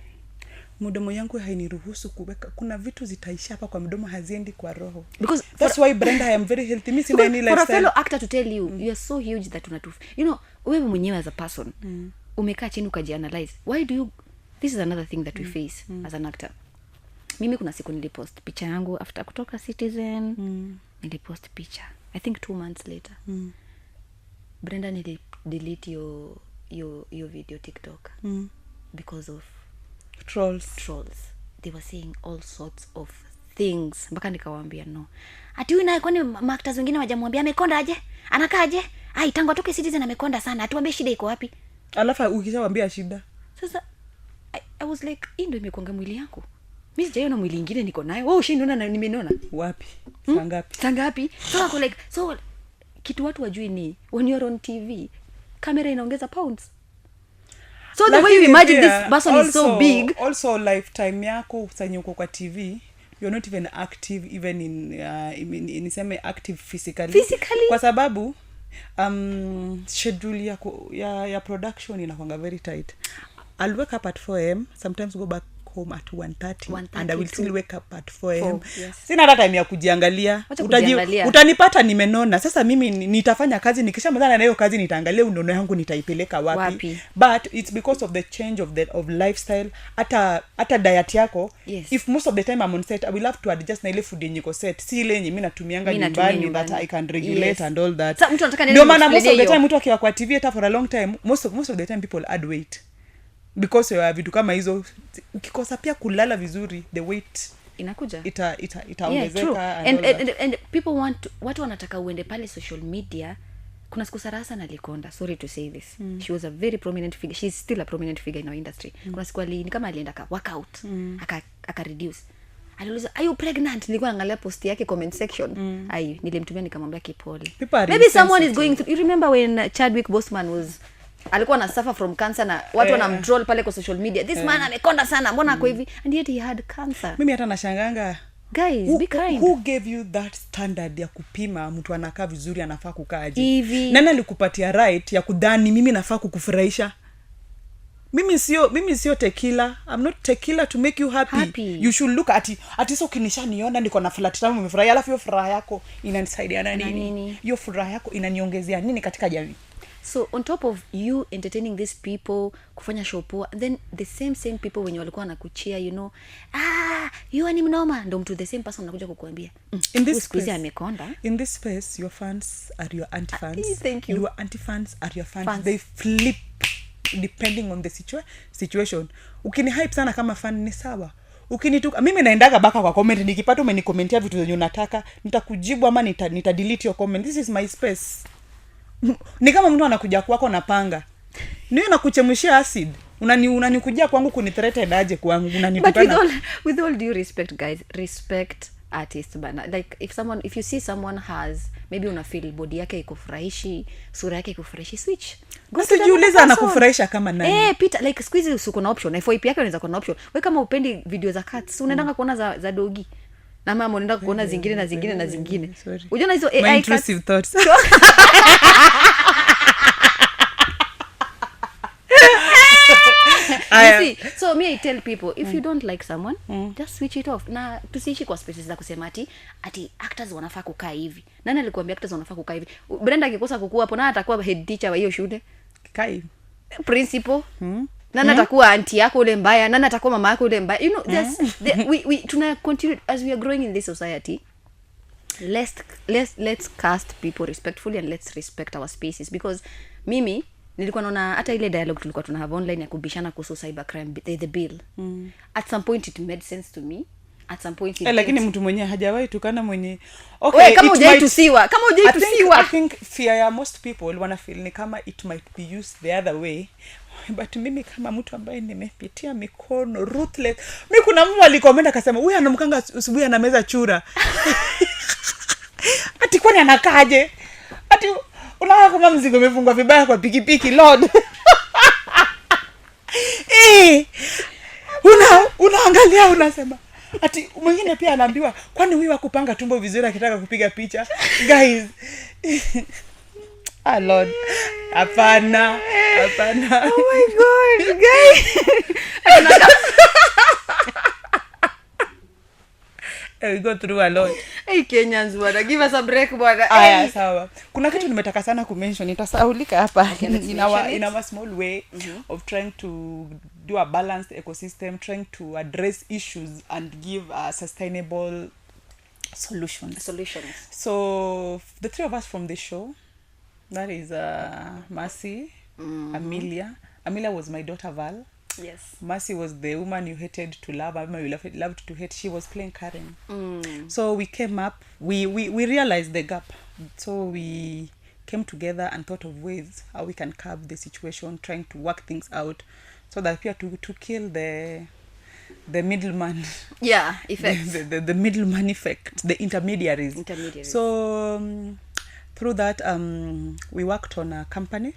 mdomo yangu hainiruhusu kuweka, kuna vitu zitaisha hapa kwa mdomo, haziendi kwa roho. Because that's why Brenda, I am very healthy. Mimi sina any lifestyle. For a fellow actor to tell you, you are so huge that you know, wewe mwenyewe as a person, umekaa chini ukajianalyze. Why do you, this is another thing that we face as an actor. Mimi kuna siku nilipost picha yangu after kutoka Citizen, nilipost picha. I think 2 months later. Brenda delete your video TikTok because of trolls. They were saying all sorts of things. Mpaka nikawaambia no. Ati wewe naye kwani actors wengine wajamwambia amekonda aje? Anakaaje? Ai, tangu atoke Citizen amekonda sana. Atuambie shida iko wapi? Alafu ukishawaambia shida. Sasa I was like, hii ndio imekonga mwili yangu. Mimi sijaona mwili mwingine niko nayo. Wewe ushinona na nimenona. Wapi? Sangapi? So ako like, so kitu watu wajui ni when you're on TV, kamera inaongeza pounds. So the way you imagine this person is so big. Also lifetime yako usanye uko kwa TV, you're not even active even in niseme active physically. Kwa sababu schedule ya production inakuanga very tight. I'll wake up at 4 am, sometimes go back home at 1:30 and I will still wake up at 4 am. Yes. Sina hata time ya kujiangalia. Utanipata nimenona. Sasa mimi nitafanya kazi, nikishamaliza na hiyo kazi nitaangalia unono yangu nitaipeleka wapi. But it's because of the change of lifestyle, hata diet yako. Yes. If most of the time I'm on set, I will have to adjust na ile food yenye iko set. Si ile yenye mimi natumianga nyumbani that I can regulate and all that. Sasa mtu anataka nini? Ndio maana most of the time mtu akiwa kwa TV hata for a long time, most of the time people add weight. Because ya vitu kama hizo, ukikosa pia kulala vizuri, the weight inakuja itaongezeka. Yeah, and people watu wanataka uende pale social media. Kuna siku Sarasa na Likonda, sorry to say this, she was a very prominent figure, she's still a prominent figure in our industry. Kuna siku ni kama alienda ka workout, aka reduce, aliuliza are you pregnant? Nilikuwa naangalia post yake comment section, nilimtumia nikamwambia kipole, maybe someone is going through. You remember when Chadwick Boseman was alikuwa na suffer from cancer na watu wanamtroll pale kwa social media, this man amekonda sana, mbona ako hivi, and yet he had cancer. Mimi hata nashanganga Guys, be kind. Who gave you that standard ya kupima mtu anakaa vizuri anafaa kukaaje? Hivi. Nani alikupatia right ya kudhani mimi nafaa kukufurahisha? Mimi sio tequila. I'm not tequila to make you happy. You should look at so kinishaniona niko na flat time umefurahia, alafu hiyo furaha yako inanisaidia na nini? Hiyo furaha yako inaniongezea nini katika jamii? So on top of you entertaining these people, kufanya show poa, then the same people wenye walikuwa wanakuchia, you ni mnoma, ndo mtu the same person anakuja kukuambia in this space, amekonda. In this space, your fans are your anti-fans. Thank you. Your anti-fans are your fans. They flip depending on the situation. Ukini hype sana kama fan ni sawa. Ukinituka mimi naendaga baka kwa comment, nikipata umenikomentia vitu zenye unataka nitakujibu ama nita delete your comment. This is my space. Ni kama mtu anakuja kwako na panga. Niwe nakuchemshia acid. Unanikujia kwangu kunithreaten aje kwangu unanitukana. But with all due respect, guys, respect artists bana. Like if you see someone has maybe una feel body yake ikufurahishi, sura yake ikufurahishi, switch. Usijiuliza anakufurahisha kama nani. Peter, like squeeze uko na option. FYP yake unaweza kuwa na option. Wewe kama upendi video za cats, unaendanga kuona za dogi. Na mama unaenda kuona zingine na zingine na zingine. Unaona hizo AI intrusive thoughts. You see, so me I tell people, if you don't like someone, just switch it off. Na tusiishi kwa spaces za kusema ati actors wanafaa kukaa hivi. Nani alikwambia actors wanafaa kukaa hivi? Brenda akikosa kukua hapo, na atakuwa head teacher wa hiyo shule. Kai Principal. Nani atakuwa auntie yako ule mbaya? Nani atakuwa mama yako ule mbaya? You know, we tuna continue as we are growing in this society. Let's cast people respectfully and let's respect our spaces, because mimi nilikuwa naona hata ile dialogue tulikuwa tuna have online ya kubishana kuhusu cybercrime, the bill. At some point it made sense to me. At some point lakini mtu mwenye hajawahi tukana mwenye kama hujaitusiwa I think fear ya most people wana feel ni kama it might be used the other way, but mimi kama mtu ambaye nimepitia mikono ruthless, mimi kuna mtu alikomenda akasema huyu anamkanga asubuhi anameza chura. Ati kwani anakaje? Ati unaona kama mzigo umefungwa vibaya kwa pikipiki lord. Unaangalia unasema ati mwingine pia anaambiwa kwani huyu akupanga tumbo vizuri akitaka kupiga picha. Guys. Lord. Hapana. Oh my god, guys. We go through a lot. Hey Kenyans, bwana, give us a break bwana. Sawa. Kuna kitu nimetaka sana kumention, nitasaulika hapa in our small way of trying to do a balanced ecosystem, trying to address issues and give sustainable solutions. So the three of us from the show, that is Mercy, Amelia was my daughter Val. Yes. Mercy was the woman you hated to love, you loved to hate. She was playing Karen. So we came up, we realized the gap. So we came together and thought of ways how we can curb the situation, trying to work things out so that we are to kill the middleman. Yeah, effect. the middleman effect, the intermediaries. So through that we worked on a company.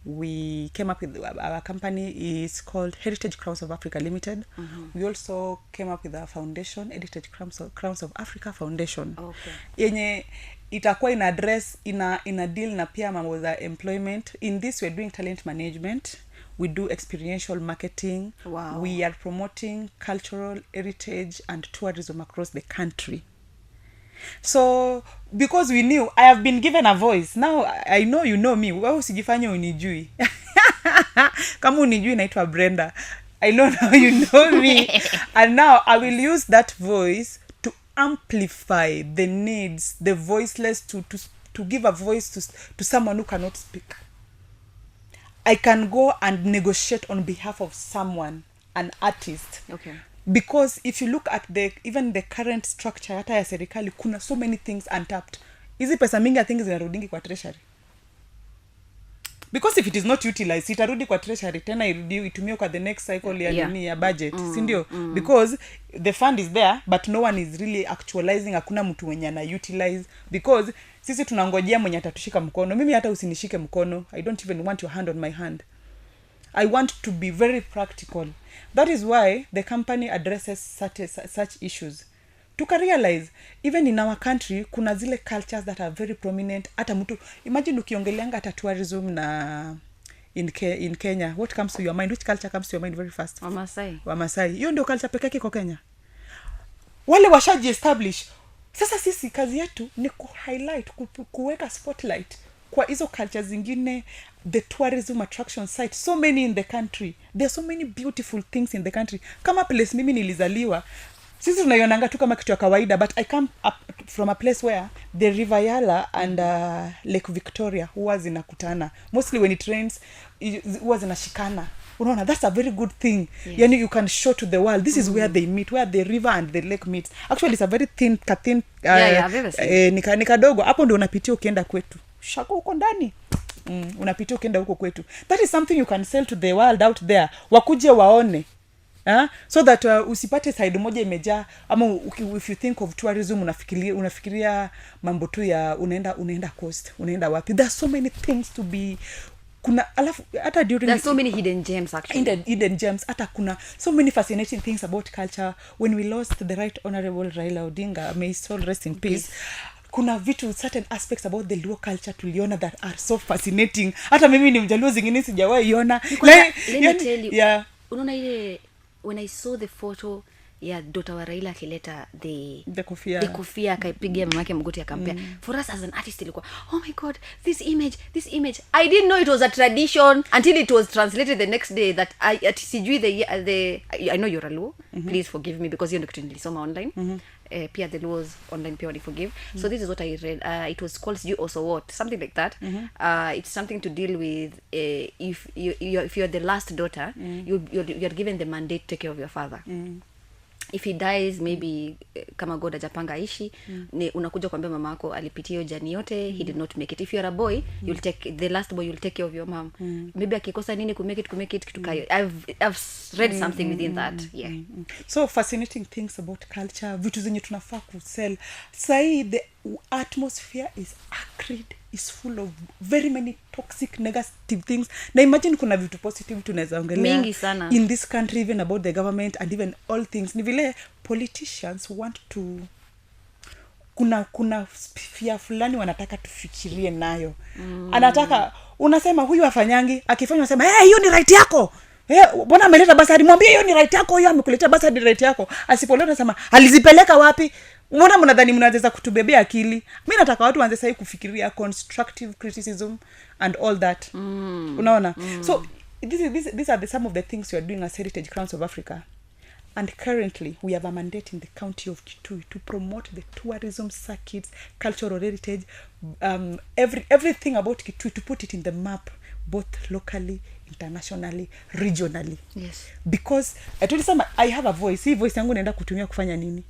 We came up with our company is called Heritage Crowns of Africa Limited. We also came up with our foundation, Heritage Crowns of Africa Foundation. Okay. Yenye itakuwa ina address ina deal na pia mambo za employment. In this we're doing talent management. We do experiential marketing. Wow. We are promoting cultural heritage and tourism across the country. So because we knew I have been given a voice, now I know you know me. Wewe usijifanye unijui. Kama unijui naitwa Brenda. I know now you know me. And now I will use that voice to amplify the needs, the voiceless, to give a voice to someone who cannot speak. I can go and negotiate on behalf of someone, an artist. Okay. Because if you look at even the current structure hata ya serikali, kuna so many things untapped. Hizi pesa mingi I think zinarudingi kwa treasury. Because if it is not utilized, itarudi kwa treasury tena itumiwe kwa the next cycle ya budget, si ndio? Because the fund is there but no one is really actualizing, hakuna mtu mwenye ana utilize, because sisi tunangojea mwenye atatushika mkono. Mimi hata usinishike mkono, I don't even want your hand on my hand. I want to be very practical. That is why the company addresses such issues, tukarealize even in our country kuna zile cultures that are very prominent. Hata mtu imagine ukiongeleanga hata tourism na in Kenya, what comes to your mind? Which culture comes to your mind very fast? Wamasai. Hiyo ndio culture pekee iko Kenya. Wale washaji establish. Sasa sisi kazi yetu ni highlight, kuweka spotlight kwa hizo cultures zingine, the tourism attraction sites, so many in the country. There are so many beautiful things in the country. Kama place mimi nilizaliwa, sisi tunaionanga tu kama kitu ya kawaida, but I come up from a place where the River Yala and Lake Victoria huwa zinakutana. Mostly when it rains, huwa zinashikana. Unaona, that's a very good thing. Yes. Yani you can show to the world, this is where they meet, where the river and the lake meets. Actually, it's a very thin nikadogo. Hapo ndio unapitia ukienda kwetu. Shako huko ndani. Unapitia ukienda huko kwetu. That is something you can sell to the world out there. Wakuje waone. So that usipate side moja imejaa, ama if you think of tourism unafikiria mambo tu ya unaenda coast, unaenda wapi. There's so many things to be, kuna alafu hata during there's so many hidden gems actually. Hidden gems, hata kuna so many fascinating things about culture. When we lost the right honorable Raila Odinga, may his soul rest in peace. Kuna vitu, certain aspects about the Luo culture tuliona that are so fascinating. Hata mimi ni Mjaluo, zingine sijawahi iona. Let me tell you. Yeah. Unaona ile when I saw the photo ya Dr. wa Raila akileta the kofia akaipigia mamake mgoti akampea. For us as an artist ilikuwa, oh my god, this image I didn't know it was a tradition until it was translated the next day that sijui the I know you're a Luo, please forgive me because hiyo ndio kitu nilisoma online. Pia the Luos online pia wali forgive. So this is what I read. It was called you also what, something like that. It's something to deal with if you're the last daughter, you're given the mandate to take care of your father. If he dies, maybe kama God ajapanga ishi, unakuja kuambia mama yako alipitia hiyo jani yote, he did not make it. If you're a boy, you'll take the last boy, you'll take care of your mom. Maybe akikosa nini ku make it kitu kayo. I've read something within that. Yeah. So fascinating things about culture, vitu zenye tunafaa kusell. Sai the atmosphere is acrid, is full of very many toxic negative things. Na imagine kuna vitu positive tunaweza ongelea mingi sana in this country, even about the government and even all things. Ni vile politicians want to, kuna sphere fulani wanataka tufikirie nayo. Anataka, unasema huyu afanyangi, akifanya unasema hiyo ni right yako. Bwana ameleta basari, mwambie hiyo ni right yako, hiyo amekuletea basari right yako. Asipoliona unasema alizipeleka wapi? Mbona mnadhani mnaweza kutubebea akili? Mimi nataka watu waanze sasa kufikiria constructive criticism and all that. Unaona? So these are some of the things we are doing as Heritage Crowns of Africa. And currently we have a mandate in the county of Kitui to promote the tourism circuits, cultural heritage, everything about Kitui, to put it in the map, both locally, internationally, regionally. Yes. Because tulisema I have a voice. Hii voice yangu naenda kutumia kufanya nini?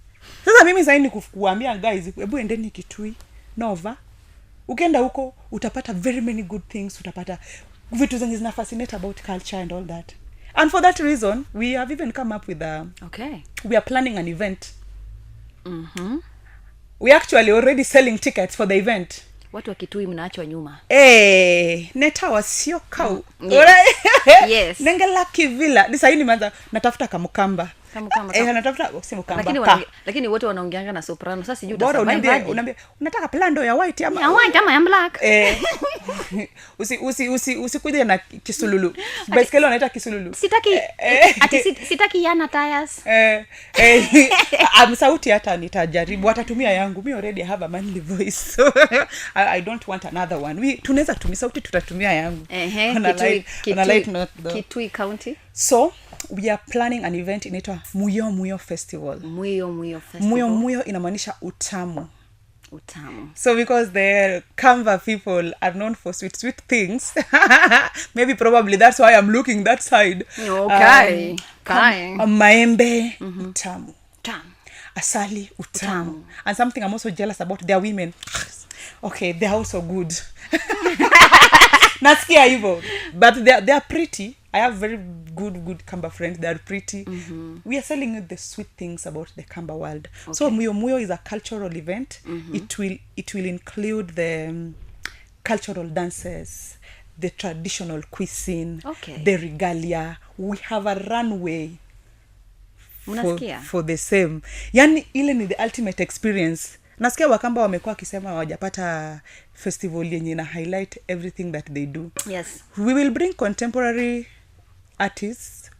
Sasa mimi sasa ni kuambia guys, hebu endeni Kitui, Nova. Ukienda huko utapata very many good things, utapata vitu zenye zina fascinate about culture and all that. And for that reason, we have even come up with we are planning an event. We actually already selling tickets for the event. Watu wa Kitui mnaachwa nyuma. Neta wasio kau. Yes. Nengela kivila. Ni sasa nimeanza natafuta kamukamba. Natafuta kamba. Lakini wote wanaongeanga na soprano. Sasa sijui unaambia unataka plando ya white ama ya white ama ya black. Usikuje na kisululu. Baiskeli wanaita kisululu. Sitaki yana tires. Sauti hata nitajaribu. Watatumia yangu. Me already have a manly voice. So I don't want another one. Tunaweza tumia sauti, tutatumia yangu. Kitui County. So we are planning an event inaitwa Muyo Festival. Muyo inamaanisha utamu. So because the Kamba people are known for sweet things, maybe probably that's why I'm looking that side. Okay. Maembe, utamu. Asali, utamu. And something I'm also jealous about, their women. Okay, they're also good. Nasikia hivyo. But they are pretty. I have very good Kamba friends. They are pretty. We are selling you the sweet things about the Kamba world. Okay. So Muyo is a cultural event. It will include the cultural dances, the traditional cuisine, the regalia. We have a runway Mnasikia? for the same. Yani ile ni the ultimate experience. Nasikia Wakamba wamekuwa wakisema hawajapata festival yenye na highlight everything that they do. Yes. We will bring contemporary artists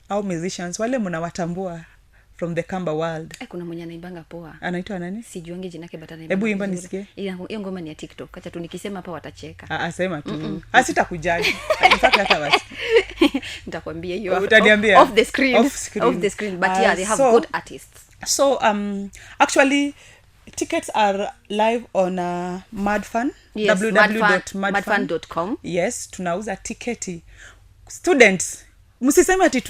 au musicians wale mnawatambua from the Kamba world. Kuna mwenye anaimbanga poa. Anaitwa nani? Sijuangi jina yake but anaimba. Hebu imba nisikie. Hiyo ngoma ni ya TikTok. Acha tu nikisema hapa watacheka. Asema tu. Sitakujali. In fact hata basi. Nitakwambia hiyo utaniambia off the screen. Off the screen. But yeah, they have good artists. So actually tickets are live on Madfun. Yes, www.madfun.com. Yes, tunauza tiketi. Students, msiseme ati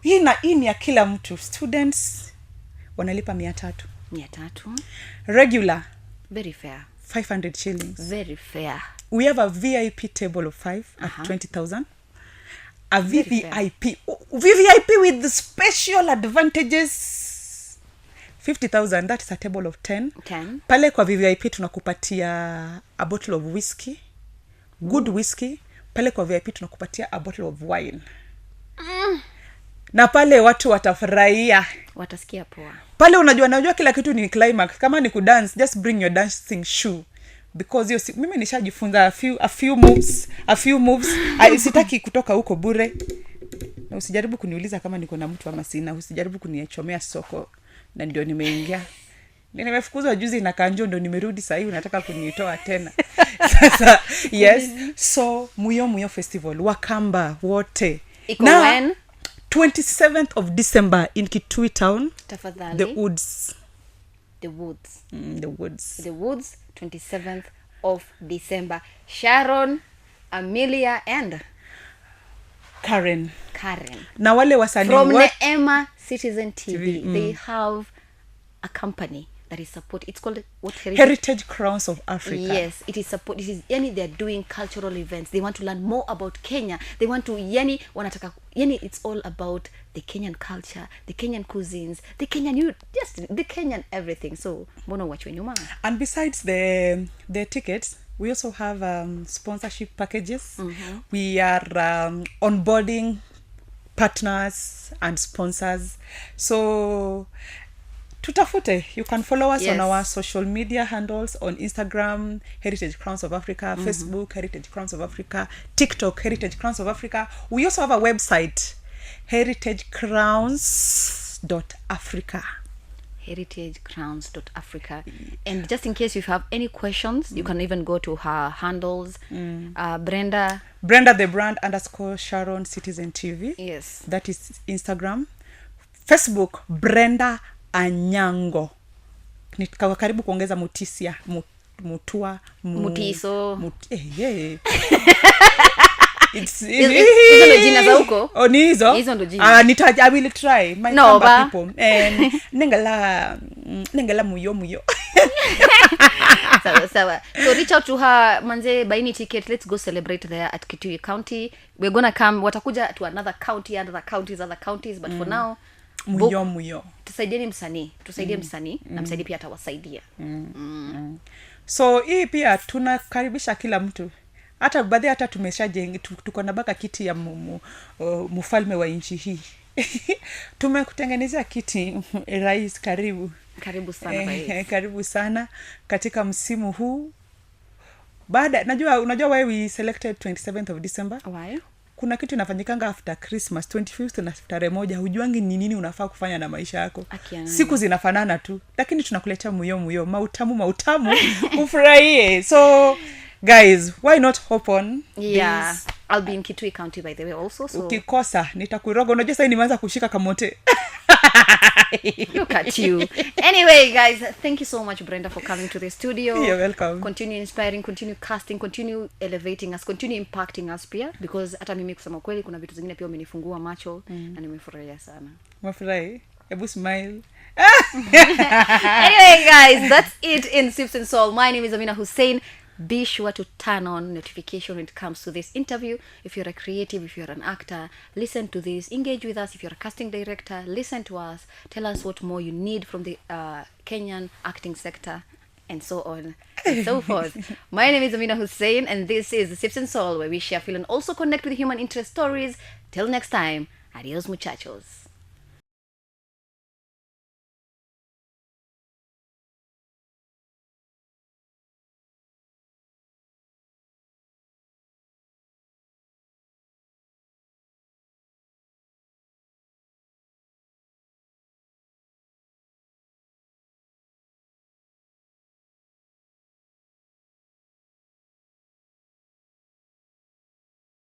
hii ni ya kila mtu. Students wanalipa 300. Regular very fair. 500 shillings. Very fair. We have a VIP table of 5 at 20,000. A VVIP with the special advantages 50,000. That is a table of 10. Pale kwa VVIP tunakupatia a bottle of whiskey, good whiskey. Pale kwa VIP tunakupatia a bottle of wine. Na pale watu watafurahia, watasikia poa. Pale unajua kila kitu ni climax. Kama ni kudance, just bring your dancing shoe, because mimi nishajifunza a few moves. Sitaki kutoka huko bure. Na usijaribu kuniuliza kama niko na mtu ama sina. Usijaribu kunichomea soko na ndio nimeingia. Nimefukuzwa juzi na Kanjo, ndio nimerudi sasa hivi unataka kunitoa tena. Sasa yes, so Muyo Festival Wakamba wote. Iko when? 27th of December in Kitui Town. Tafadhali. The Woods. The Woods. The Woods, 27th of December. Sharon, Amelia and Karen. Na wale wasanii from Neema Citizen TV. They have a company that is support. It's called what? Heritage Crowns of Africa. Yes, it is support. It is they're doing cultural events. They want to learn more about Kenya. They want to wanataka it's all about the Kenyan culture, the Kenyan cuisines, the Kenyan the Kenyan everything. So mbona watch nyuma. And besides the tickets, we also have sponsorship packages. We are onboarding partners and sponsors. So tutafute. You can follow us on our social media handles on Instagram, Heritage Crowns of Africa, Facebook, Heritage Crowns of Africa, TikTok, Heritage Crowns of Africa. We also have a website, heritagecrowns.africa. heritagecrowns.africa. And just in case you have any questions, you can even go to her handles. Brenda the brand _ Sharon Citizen TV. Yes, that is Instagram. Facebook Brenda Anyango. Karibu kuongeza Mutisia, Mutua, Mutiso. Hizo ndo jina za huko. Ni hizo? Hizo ndo jina. I will try. My people. Nengala muyo. Sawa. So reach out to her, manze, buy any ticket. Let's go celebrate there at Kitui County. We're gonna come. Watakuja to another counties, but for now, muyo. Tusaidie msanii na msanii pia atawasaidia. So hii pia tunakaribisha kila mtu. Hata baadhi hata tumeshajenga tuko na baka kiti ya mfalme wa nchi hii. Tumekutengenezea kiti rais, karibu sana rais. Karibu sana katika msimu huu. Unajua why we selected 27th of December? Why? Kuna kitu inafanyikanga after Christmas 25th na tarehe 1, hujuangi ni nini unafaa kufanya na maisha yako. Siku zinafanana tu, lakini tunakuletea muyo mautamu ufurahie. So guys, why not hop on? Yeah, this? I'll be in Kitui County by the way also, so ukikosa nitakuroga. Unajua sasa nimeanza kushika kamote. Look at you. Anyway guys, thank you so much Brenda for coming to the studio. You're welcome. Continue inspiring, continue casting, continue elevating us, continue impacting us pia, because hata mimi kusema kweli kuna vitu zingine pia umenifungua macho na nimefurahia sana. Umefurahi? Hebu smile. Anyway guys, that's it in Sips and Soul. My name is Amina Hussein. Be sure to turn on notification when it comes to this interview. If you're a creative, if you're an actor, listen to this, engage with us. If you're a casting director, listen to us, tell us what more you need from the Kenyan acting sector, and so on and so forth. My name is Amina Hussein, and this is the Sips and Soul, where we share, feel, and also connect with human interest stories. Till next time, adios muchachos.